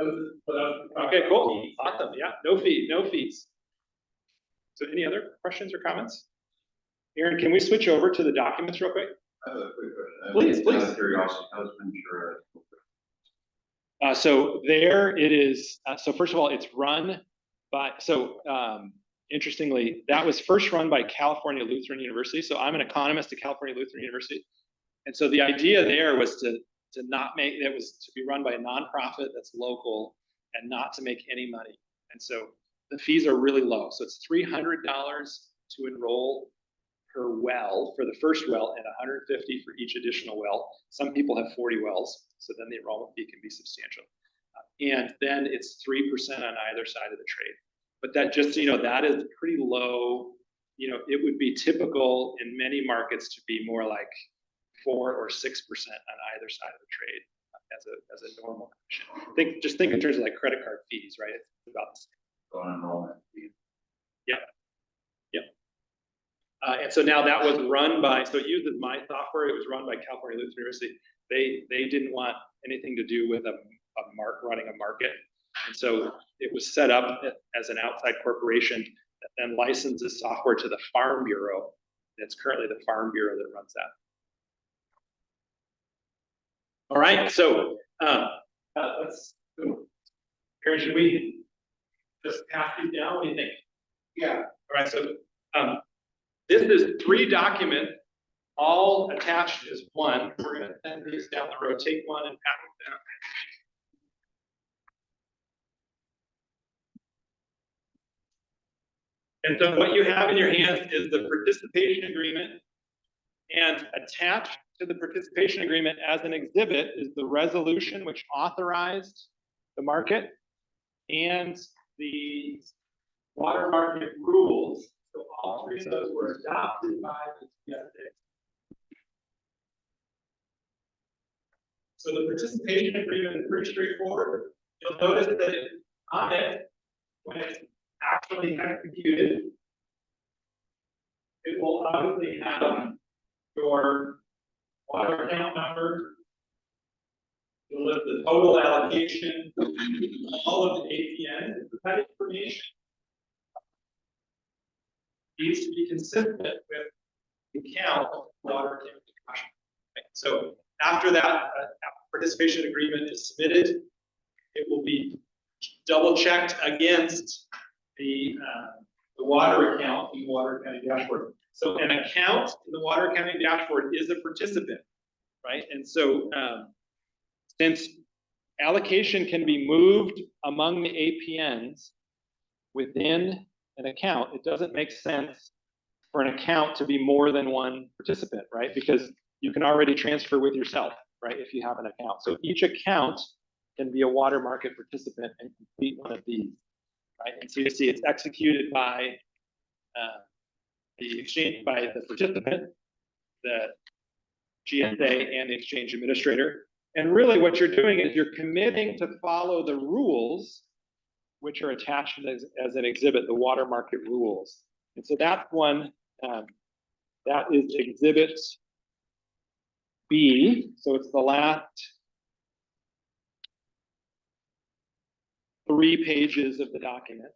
Okay, cool, awesome. Yeah, no fees. So any other questions or comments? Aaron, can we switch over to the documents real quick? I have a quick question. Please. Out of curiosity, how's Ventura? So there it is. So first of all, it's run by, interestingly, that was first run by California Lutheran University. So I'm an economist at California Lutheran University. And so the idea there was to be run by a nonprofit that's local and not to make any money. And so the fees are really low. So it's $300 to enroll per well for the first well and $150 for each additional well. Some people have 40 wells, so then the enrollment fee can be substantial. And then it's 3% on either side of the trade. But that just, that is pretty low. It would be typical in many markets to be more like 4 or 6% on either side of the trade as a normal commission. Just think in terms of like credit card fees, right? It's about the same. Enrollment fee. Yeah. And so now that was run by, so it uses my software. It was run by California Lutheran University. They didn't want anything to do with running a market. And so it was set up as an outside corporation that then licenses software to the Farm Bureau. It's currently the Farm Bureau that runs that. All right, so let's go. Aaron, should we just pass these down? What do you think? Yeah. All right, so this is 3 documents, all attached as one. We're going to send these down the road. Take one and pass it down. And so what you have in your hands is the participation agreement, and attached to the participation agreement as an exhibit is the resolution which authorized the market and the water market rules. So all 3 of those were adopted by the GSA. So the participation agreement is pretty straightforward. You'll notice that on it, when it's actually executed, it will obviously have your water account number. You'll list the total allocation, all of the APNs. That information needs to be consistent with the count of water account. Right? So after that participation agreement is submitted, it will be double checked against the water account in the water accounting dashboard. So an account in the water accounting dashboard is a participant, right? And so since allocation can be moved among the APNs within an account, it doesn't make sense for an account to be more than one participant, right? Because you can already transfer with yourself, right? If you have an account. So each account can be a water market participant and complete one of these, right? And so you see it's executed by the exchange, by the participant, the GSA and the exchange administrator. And really what you're doing is you're committing to follow the rules which are attached as an exhibit, the water market rules. And so that's one, that is exhibit B. So it's the last 3 pages of the document.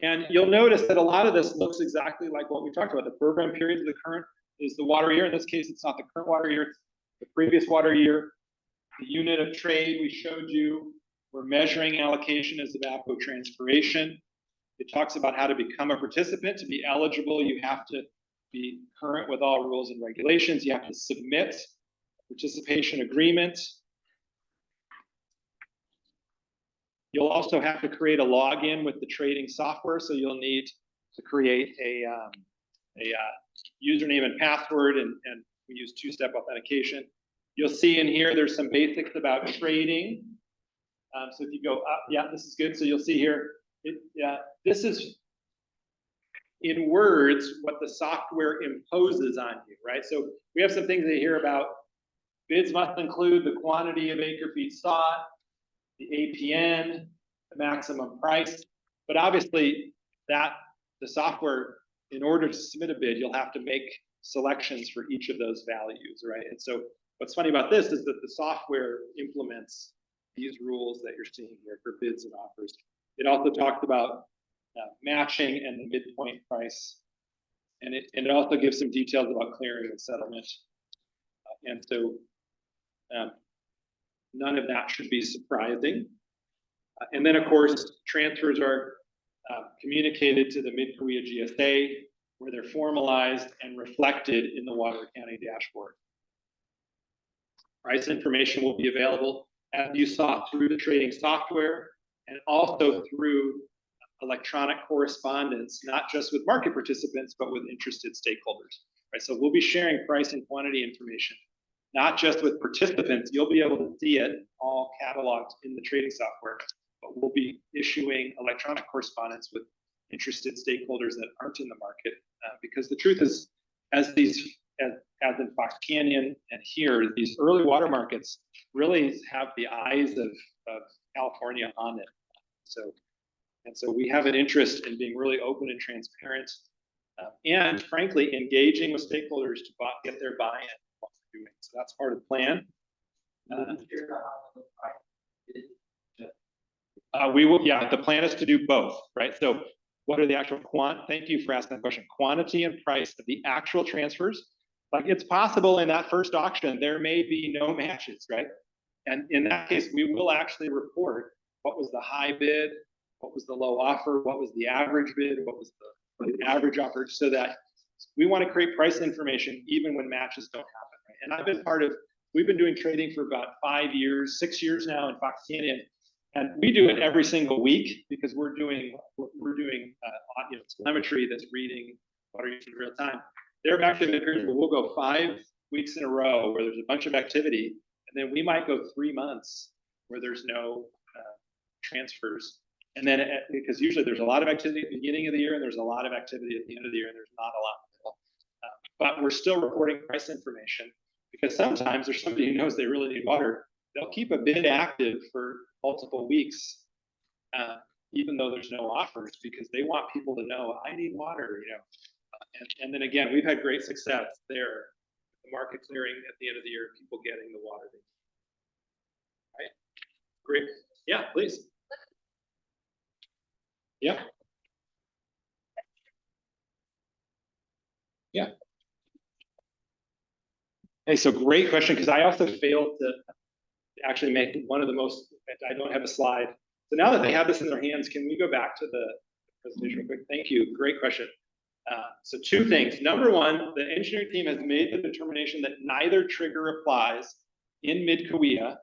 And you'll notice that a lot of this looks exactly like what we talked about. The program period of the current is the water year. In this case, it's not the current water year, it's the previous water year. The unit of trade we showed you, we're measuring allocation as evapotranspiration. It talks about how to become a participant. To be eligible, you have to be current with all rules and regulations. You have to submit a participation agreement. You'll also have to create a login with the trading software. So you'll need to create a username and password, and we use 2-step authentication. You'll see in here, there's some basics about trading. So if you go up, yeah, this is good. So you'll see here, this is in words what the software imposes on you, right? So we have some things that hear about. Bids must include the quantity of acre feet sought, the APN, the maximum price. But obviously the software, in order to submit a bid, you'll have to make selections for each of those values, right? And so what's funny about this is that the software implements these rules that you're seeing here for bids and offers. It also talked about matching and the midpoint price. And it also gives some details about clearing and settlement. And so none of that should be surprising. And then, of course, transfers are communicated to the Mid-kaweah GSA, where they're formalized and reflected in the water accounting dashboard. Price information will be available, as you saw, through the trading software and also through electronic correspondence, not just with market participants, but with interested stakeholders. Right? So we'll be sharing price and quantity information, not just with participants. You'll be able to see it all cataloged in the trading software, but we'll be issuing electronic correspondence with interested stakeholders that aren't in the market, because the truth is, as in Fox Canyon and here, these early water markets really have the eyes of California on it. So we have an interest in being really open and transparent, and frankly, engaging with stakeholders to get their buy-in what we're doing. So that's part of the plan. We will, yeah, the plan is to do both, right? So what are the actual thank you for asking that question. Quantity and price of the actual transfers. Like, it's possible in that first auction, there may be no matches, right? And in that case, we will actually report what was the high bid, what was the low offer, what was the average bid, what was the average offer, so that we want to create price information even when matches don't happen, right? And I've been we've been doing trading for about 5 years, 6 years now in Fox Canyon, and we do it every single week because we're doing telemetry that's reading water usage in real time. There have actually been periods where we'll go 5 weeks in a row where there's a bunch of activity, and then we might go 3 months where there's no transfers. And then, because usually there's a lot of activity at the beginning of the year and there's a lot of activity at the end of the year, and there's not a lot in the middle. But we're still reporting price information, because sometimes there's somebody who knows they really need water. They'll keep a bid active for multiple weeks, even though there's no offers, because they want people to know, I need water, and then again, we've had great success there. The market clearing at the end of the year, people getting the water they need. Right? Great. Yeah, please. Yeah. Yeah. Hey, so great question, because I also failed to actually make one of the most, I don't have a slide. So now that they have this in their hands, can we go back to the presentation real quick? Thank you. Great question. So 2 things. Number 1, the engineering team has made the determination that neither trigger applies in Mid-kaweah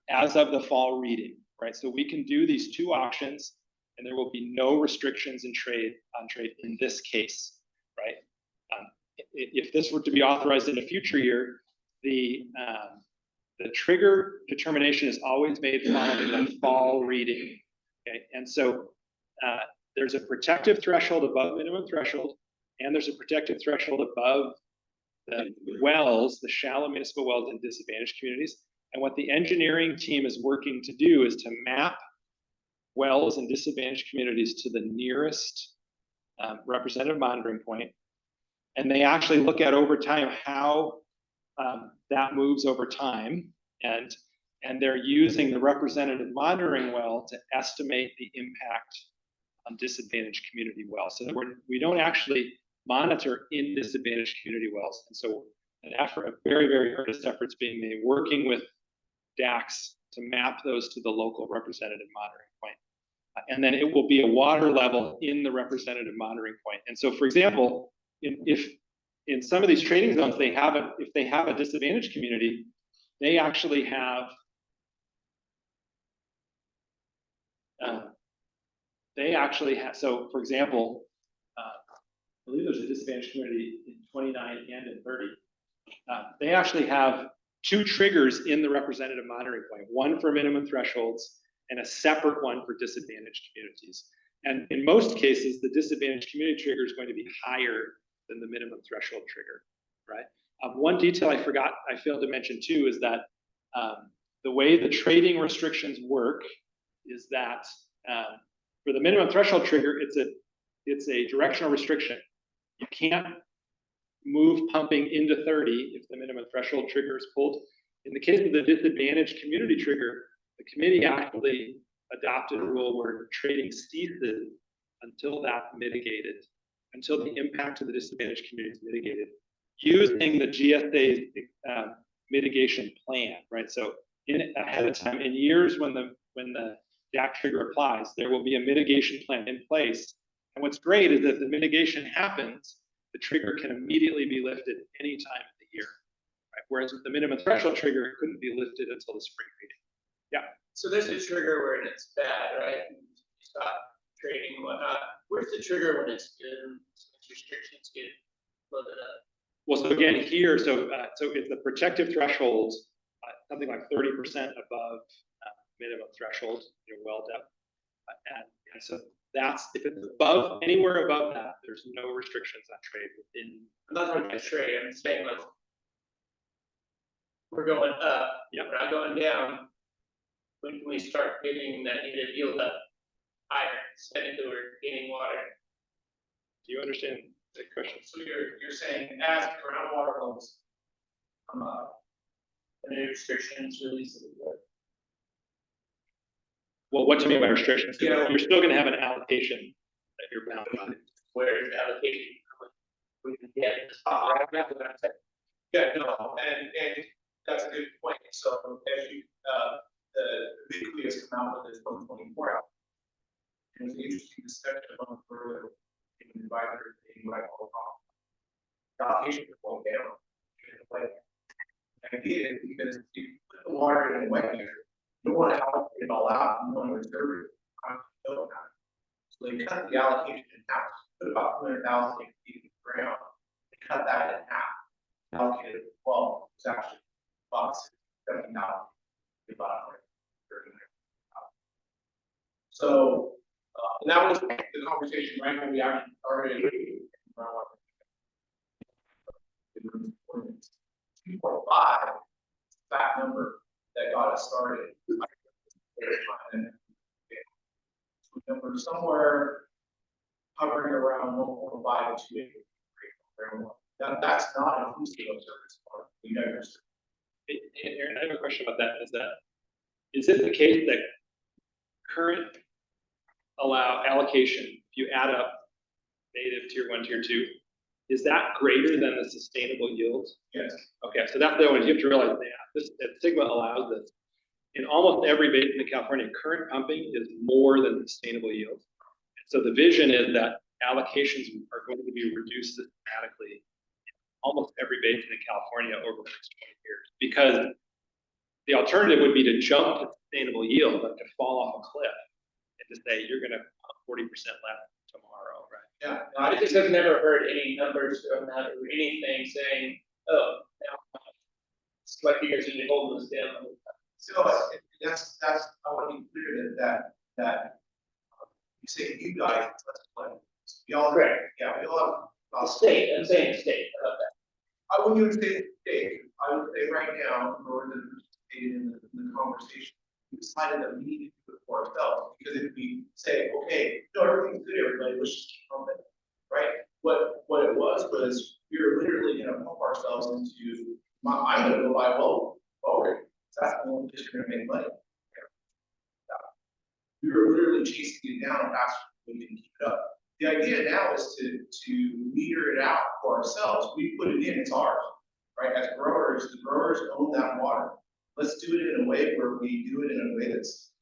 as of the fall reading, right? So we can do these 2 auctions, and there will be no restrictions on trade in this case, right? If this were to be authorized in a future year, the trigger determination is always made following the fall reading, okay? And so there's a protective threshold above minimum threshold, and there's a protective threshold above the wells, the shallow municipal wells in disadvantaged communities. And what the engineering team is working to do is to map wells in disadvantaged communities to the nearest representative monitoring point. And they actually look at over time how that moves over time. And they're using the representative monitoring well to estimate the impact on disadvantaged community wells. So we don't actually monitor in disadvantaged community wells. And so an effort, a very, very earnest efforts being made, working with DACs to map those to the local representative monitoring point. And then it will be a water level in the representative monitoring point. And so, for example, if in some of these trading zones, if they have a disadvantaged community, they actually have so for example, I believe there's a disadvantaged community in 29 and in 30. They actually have 2 triggers in the representative monitoring point, one for minimum thresholds and a separate one for disadvantaged communities. And in most cases, the disadvantaged community trigger is going to be higher than the minimum threshold trigger, right? One detail I failed to mention too, is that the way the trading restrictions work is that for the minimum threshold trigger, it's a directional restriction. You can't move pumping into 30 if the minimum threshold trigger is pulled. In the case of the disadvantaged community trigger, the committee actually adopted a rule where trading ceases until that's mitigated, until the impact of the disadvantaged community is mitigated, using the GSA's mitigation plan, right? So ahead of time, in years when the DAC trigger applies, there will be a mitigation plan in place. And what's great is that the mitigation happens, the trigger can immediately be lifted any time of the year, right? Whereas with the minimum threshold trigger, it couldn't be lifted until the spring meeting. Yeah. So there's a trigger where it's bad, right? You stop trading and whatnot. Where's the trigger when it's good? Restrictions get loaded up. Well, so again, here, so if the protective thresholds, something like 30% above minimum threshold, your well depth, and so that's, if it's above, anywhere above that, there's no restrictions on trade within. I'm not talking about trade, I'm saying like, we're going up, Yep. we're not going down. When can we start getting that needed yield up higher, instead of we're gaining water? Do you understand the question? So you're saying as groundwater levels come up, The new restrictions released. Well, what do you mean by restrictions? 'Cause Yeah. you're still going to have an allocation that you're bound by. Where is the allocation? We can get this. right, that's what I'm saying. Yeah, no, and that's a good point. So as you, the v1.0 has come out with this 2024 out. And it was an interesting discussion among further in advisory, like all the allocation will go down. And again, because you put the water in a wet measure, you don't want to allocate it all out, you want to reserve it. So they cut the allocation in half, put about 200,000 feet of ground, they cut that in half. Allocated, well, it's actually about 70 now. About 130. So, and that was the conversation right when we actually started. 2.5, that number that got us started. Number somewhere hovering around 1.5 to 2 acres. That's not inclusive of surface water. You know, Aaron, I have a question about that. Is it the case that current allocation, if you add up native tier 1, tier 2, is that greater than the sustainable yield? yes. Okay, so that's the one you have to realize that Sigma allows this. In almost every basin in California, current pumping is more than the sustainable yield. So the vision is that allocations are going to be reduced systematically in almost every basin in California over the next 20 years. Because the alternative would be to jump to sustainable yield, like to fall off a cliff and to say you're going to pump 40% less tomorrow, right? Yeah. I just have never heard any numbers from that or anything saying, oh, now, it's like you guys are holding us down. So that's, I want to be clear that you say you guys, we all, Correct. yeah, we all have. The state, I'm saying the state, I love that. I wouldn't even say today, I would say right now, in order to participate in the conversation, we decided that we need to do it for ourselves, because if we say, okay, no, everything's good, everybody, let's just keep pumping, right? What it was we were literally gonna pump ourselves into, I'm gonna go buy well rate. That's the only place you're gonna make money. We were literally chasing it down faster than we can keep it up. The idea now is to meter it out for ourselves. We put it in, it's ours, right? As growers, the growers own that water. Let's do it in a way where we do it in a way that's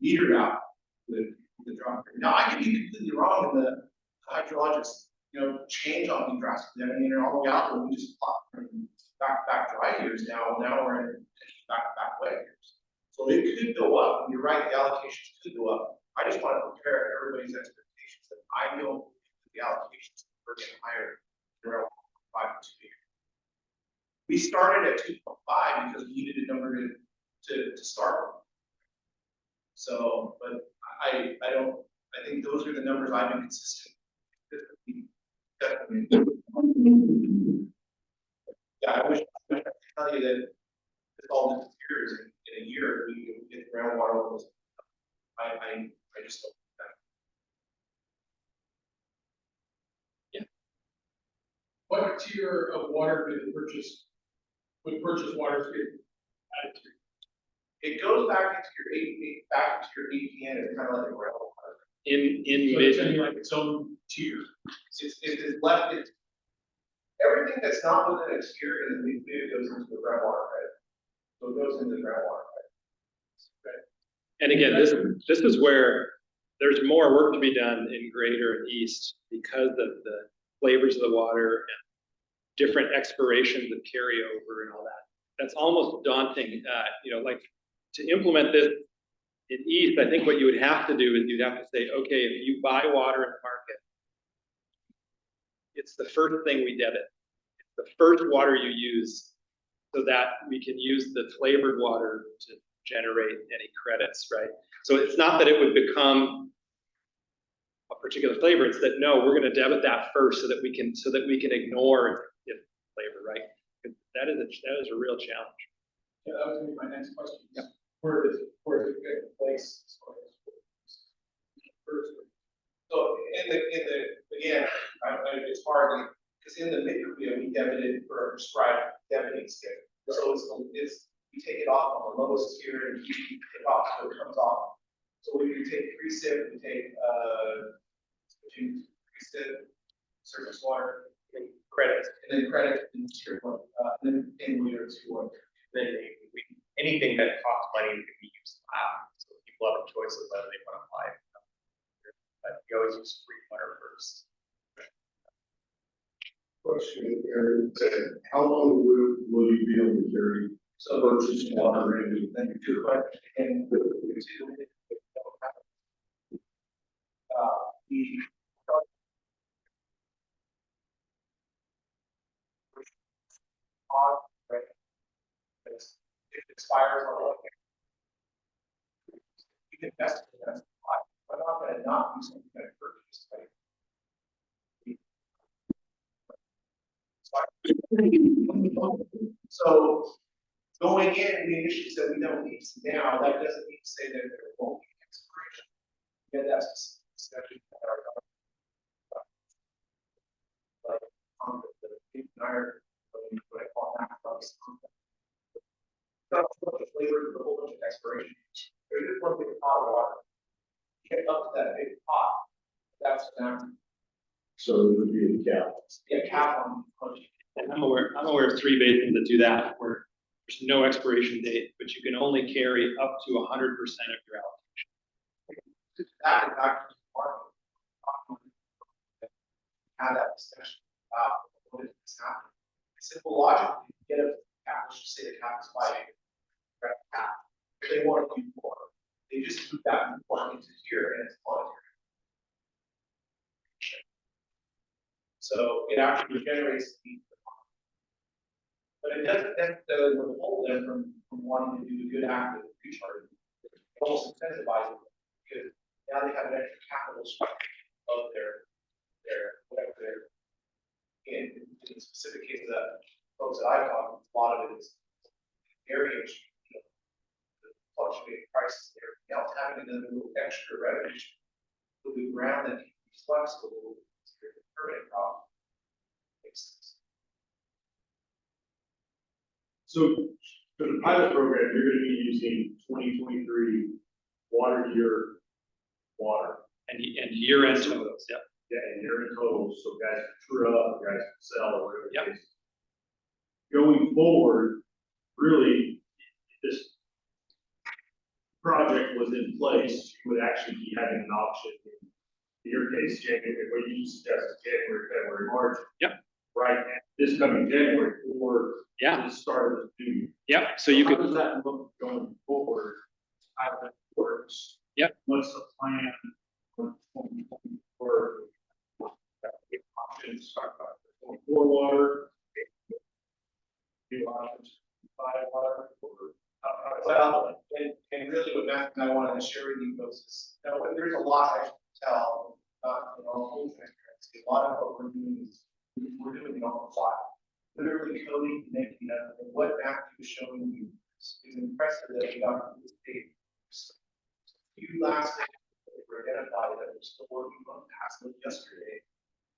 metered out with the drop. Now, I could be completely wrong in the hydrologic, change on me drastically. I mean, all the way out, we just plot from back dry years now. Now we're in back wet years. So it could go up. You're right, the allocations could go up. I just want to prepare everybody's expectations that I don't think the allocations are getting higher around 5 to 2 years. We started at 2.5 because we needed a number to start with. So, but I think those are the numbers I've been consistent. Yeah, I wish I could tell you that this all disappears in a year. We get groundwater levels. I just don't think that. What tier of water would purchase water get added to? It goes back into your APN. It's kind of like a groundwater. In So it's gonna be like its own tier. It's left. Everything that's not within a tier in the Mid-kaweah goes into the groundwater credit. So it goes into the groundwater credit. And again, this is where there's more work to be done in Greater and East because of the flavors of the water and different expirations of carryover and all that. That's almost daunting. Like to implement this in East, I think what you would have to do is you'd have to say, okay, if you buy water in the market, it's the first thing we debit. It's the first water you use so that we can use the flavored water to generate any credits, right? So it's not that it would become a particular flavor, it's that no, we're gonna debit that first so that we can ignore the flavor, right? That is a real challenge. Yeah, that was gonna be my next question. Yep. Where is it good place? First, So again, it's hard because in the Mid-kaweah we debited for a prescribed debiting schedule. So we take it off on the lowest tier and we take it off so it comes off. So we take precip, we take precip, surface water, credits, and then credits in tier 1, and then in later 2. Then anything that costs money can be used now. So people have a choice of whether they want to apply it. But you always use free water first. Question, Aaron, how long will you be able to carry purchase water and Then your question, and the right? It expires on one year. You can invest in that. I'm not going to not do something that purchase, right? So going in, we initially said we don't need to now. That doesn't mean to say that there won't be expiration. Yeah, that's discussion that our like the iron, what I call macros. Not the flavor of the whole bunch of expiration. There's just one big pot of water. Get up to that big pot. That's an so it would be a cap? yeah, cap on. I'm aware of 3 basins that do that, where there's no expiration date, but you can only carry up to 100% of your allocation. That is actually part of have that discussion about what is this happening. Simple logic, you get a cap, let's just say the cap is 5 acres. Right, cap. If they want to do more, they just put that one into here and it's voluntary. So it actually generates the but it doesn't necessarily withhold them from wanting to do the good act of recharging. It almost incentivizes them because now they have an extra capital structure of their whatever their in the specific case of folks that I talk, to, a lot of it is area, fluctuating prices and everything else, having another little extra revenue, little ground that can be flexible, it's a permanent problem. Makes sense. So for the pilot program, you're gonna be using 2023 water year water. And year-end totals, yeah. Yeah, and you're in total, so guys can true up, guys can sell, or whatever. Yep. it is. Going forward, really, if this project was in place, you would actually be having an option in your case, January, what you suggested, January, February, March. Yep. Right, and this coming January, or Yeah. the start of the new year. Yep, so you How could, does that look going forward? How that works? Yep. What's the plan for options, talk about for water? New options, buy water, or Well, and really what Matt and I wanted to share with you folks is, you know, there's a lot I can tell, you know, full transparency. A lot of what we're doing is, we're doing it on the fly. Literally coding, making up, and what Matthew was showing you is impressive that we got to this stage. Few last things that were identified that we're still working on, passed them yesterday,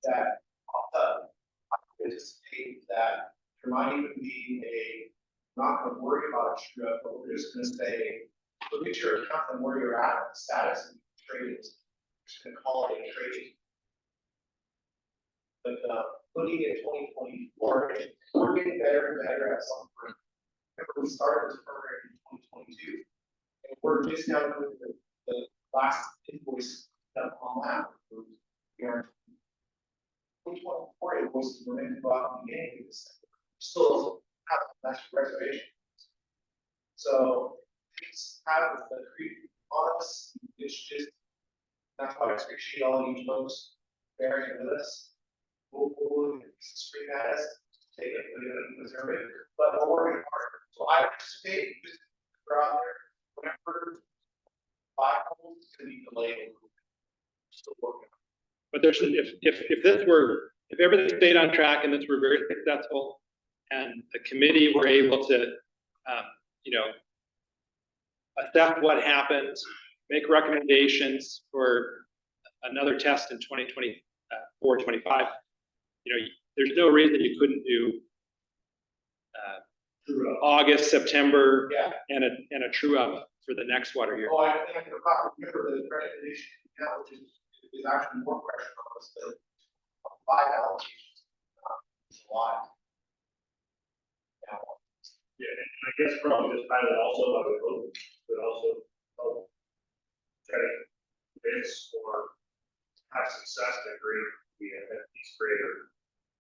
that popped up. I anticipate that there might even be not gonna worry about a true up, but we're just gonna say, look at your account and where you're at, the status of trading. Just gonna call it a trading. But looking at 2024, we're getting better and better at some point. Remember, we started this program in 2022, and we're just now doing the last invoice up on that. We are 2024 invoices were meant to go out in the beginning of December. Still have last reservation. So things have the creep on us. It's just, that's why I appreciate all you folks bearing with us. We'll scream at us, take it, reserve it, but we're working hard. So I anticipate this out there, whenever Bible is gonna be delayed. Still working. but there's, if everything stayed on track and this were very successful, and the committee were able to, assess what happened, make recommendations for another test in 2024, 25, there's no reason you couldn't do August, September, Yeah. and a true up for the next water year. Oh, I forgot, remember the recommendation now, which is actually more pressure on us than five allocations. It's a lot. Now, Yeah, and I guess probably this pilot also, I would hope, but also help try to convince or have success in a grade, be at least greater,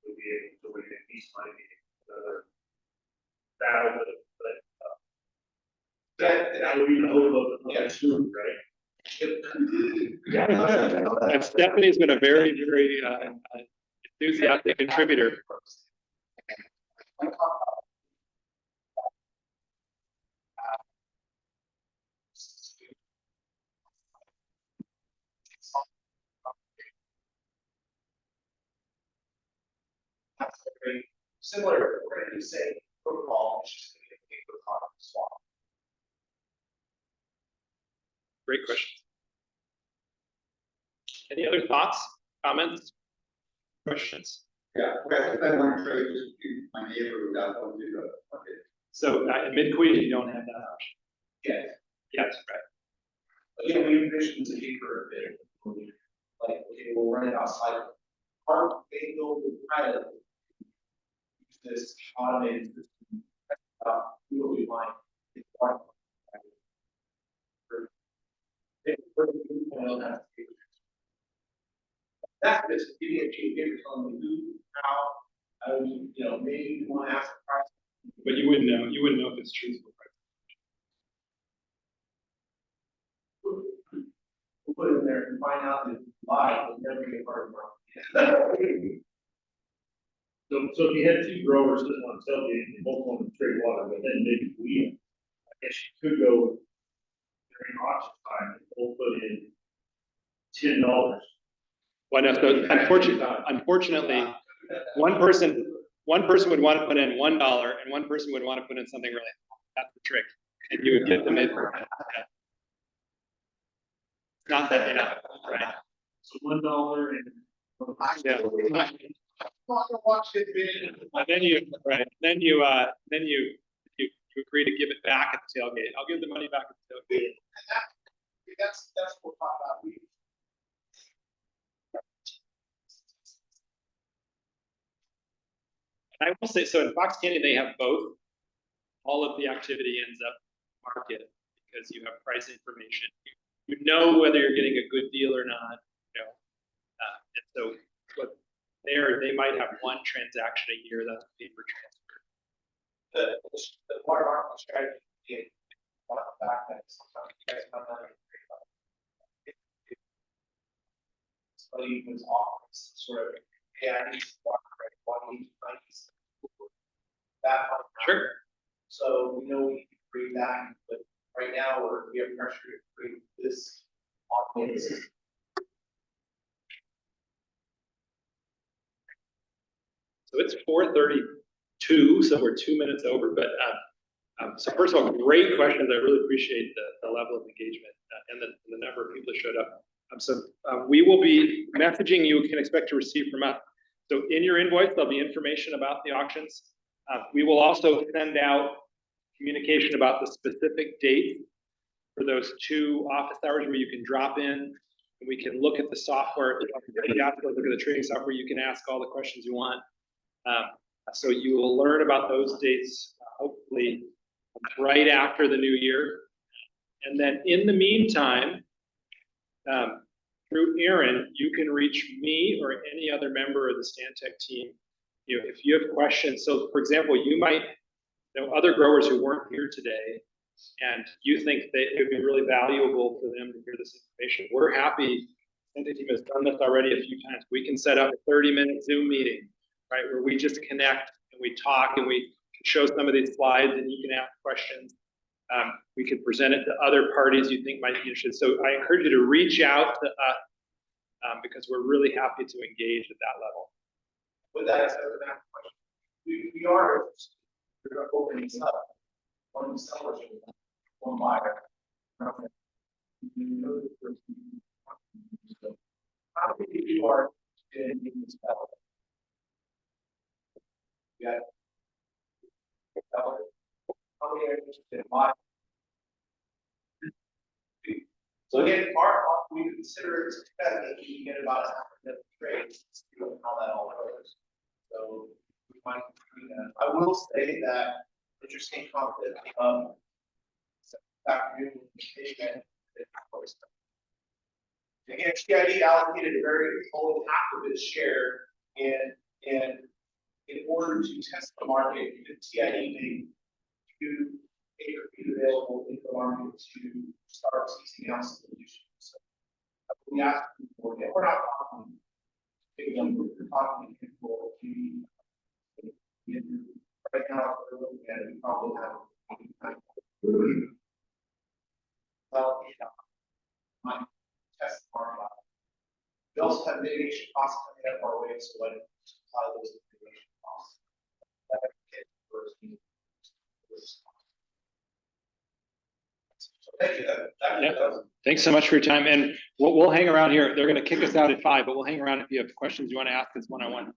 would be able to win at least money, another battle, that would be the hope of the student, right? And Stephanie's been a very, very enthusiastic contributor. That's very similar, we're gonna do the same protocol, it's just gonna be a paper product swap. Great question. Any other thoughts, comments, questions? Yeah, I want to try to just do my neighbor without going to the, okay. So in Mid-kaweah, you don't have that option. Yes. Yes, right. Again, we envision the paper a bit, like, okay, we'll run it outside. Our main goal is kind of use this automated system, we will be fine. It's one. That's just giving a cheap paper telling me who, how, maybe you want to ask the price. But you wouldn't know if it's truthful. We'll put it in there and find out that it's live, and never get part of it. So if you had two growers sitting on tailgate, and both want to trade water, but then maybe we, I guess you could go during auction time, and both put in $10. Well, no, so unfortunately, one person one person would want to put in $1 and one person would want to put in something really, that's the trick. And you would get the midpoint. Yeah. Not that, yeah, right. So $1 and. Yeah. Watch it, man. And then you, right, then you agree to give it back at the tailgate. I'll give the money back at the tailgate. That's what we're talking about. I will say, so in Fox Canyon, they have both. All of the activity ends up market because you have price information. You know whether you're getting a good deal or not, you know. And so what they might have one transaction a year that's paper transfer. The water market strategy, one of the fact that sometimes you guys come out and agree about it. Somebody was offering some sort of, hey, I need some water, right? Why do you need that one? Sure. So we know we can bring that, but right now we have pressure to create this audience. So it's 4:32, so we're 2 minutes over, but so first of all, great questions. I really appreciate the level of engagement and the number of people that showed up. We will be messaging you can expect to receive from us. So in your invoice, there'll be information about the auctions. We will also send out communication about the specific date for those 2 office hours where you can drop in and we can look at the software. Look at the trading software. You can ask all the questions you want. So you will learn about those dates, hopefully right after the new year. And then in the meantime, through Aaron, you can reach me or any other member of the Stantec team. You know, if you have questions. So for example, you might know other growers who weren't here today, and you think that it would be really valuable for them to hear this information. We're happy. Stantec team has done this already a few times. We can set up a 30-minute Zoom meeting, right, where we just connect and we talk and we can show some of these slides and you can ask questions. We can present it to other parties you think might be interested. So I encourage you to reach out to us because we're really happy to engage at that level. With that, we are opening this up. One seller, one buyer. How many people are in this seller? Yeah. How many are interested in buying? So again, we consider it success if you get about half of the trades, how that all goes. So we might do that. I will say that interesting concept afternoon statement. Again, TID allocated only half of its share and in order to test the market, the TID made 2 acre feet available in the market to start teasing out solutions. So we asked for it. We're not talking big numbers, we're talking for right now, we're looking at it, we probably have well, might test the market. We also have mitigation costs coming up our way, so let it apply those mitigation costs. Thank you. Thanks so much for your time. And we'll hang around here. They're going to kick us out at 5, but we'll hang around if you have questions you want to ask us one-on-one.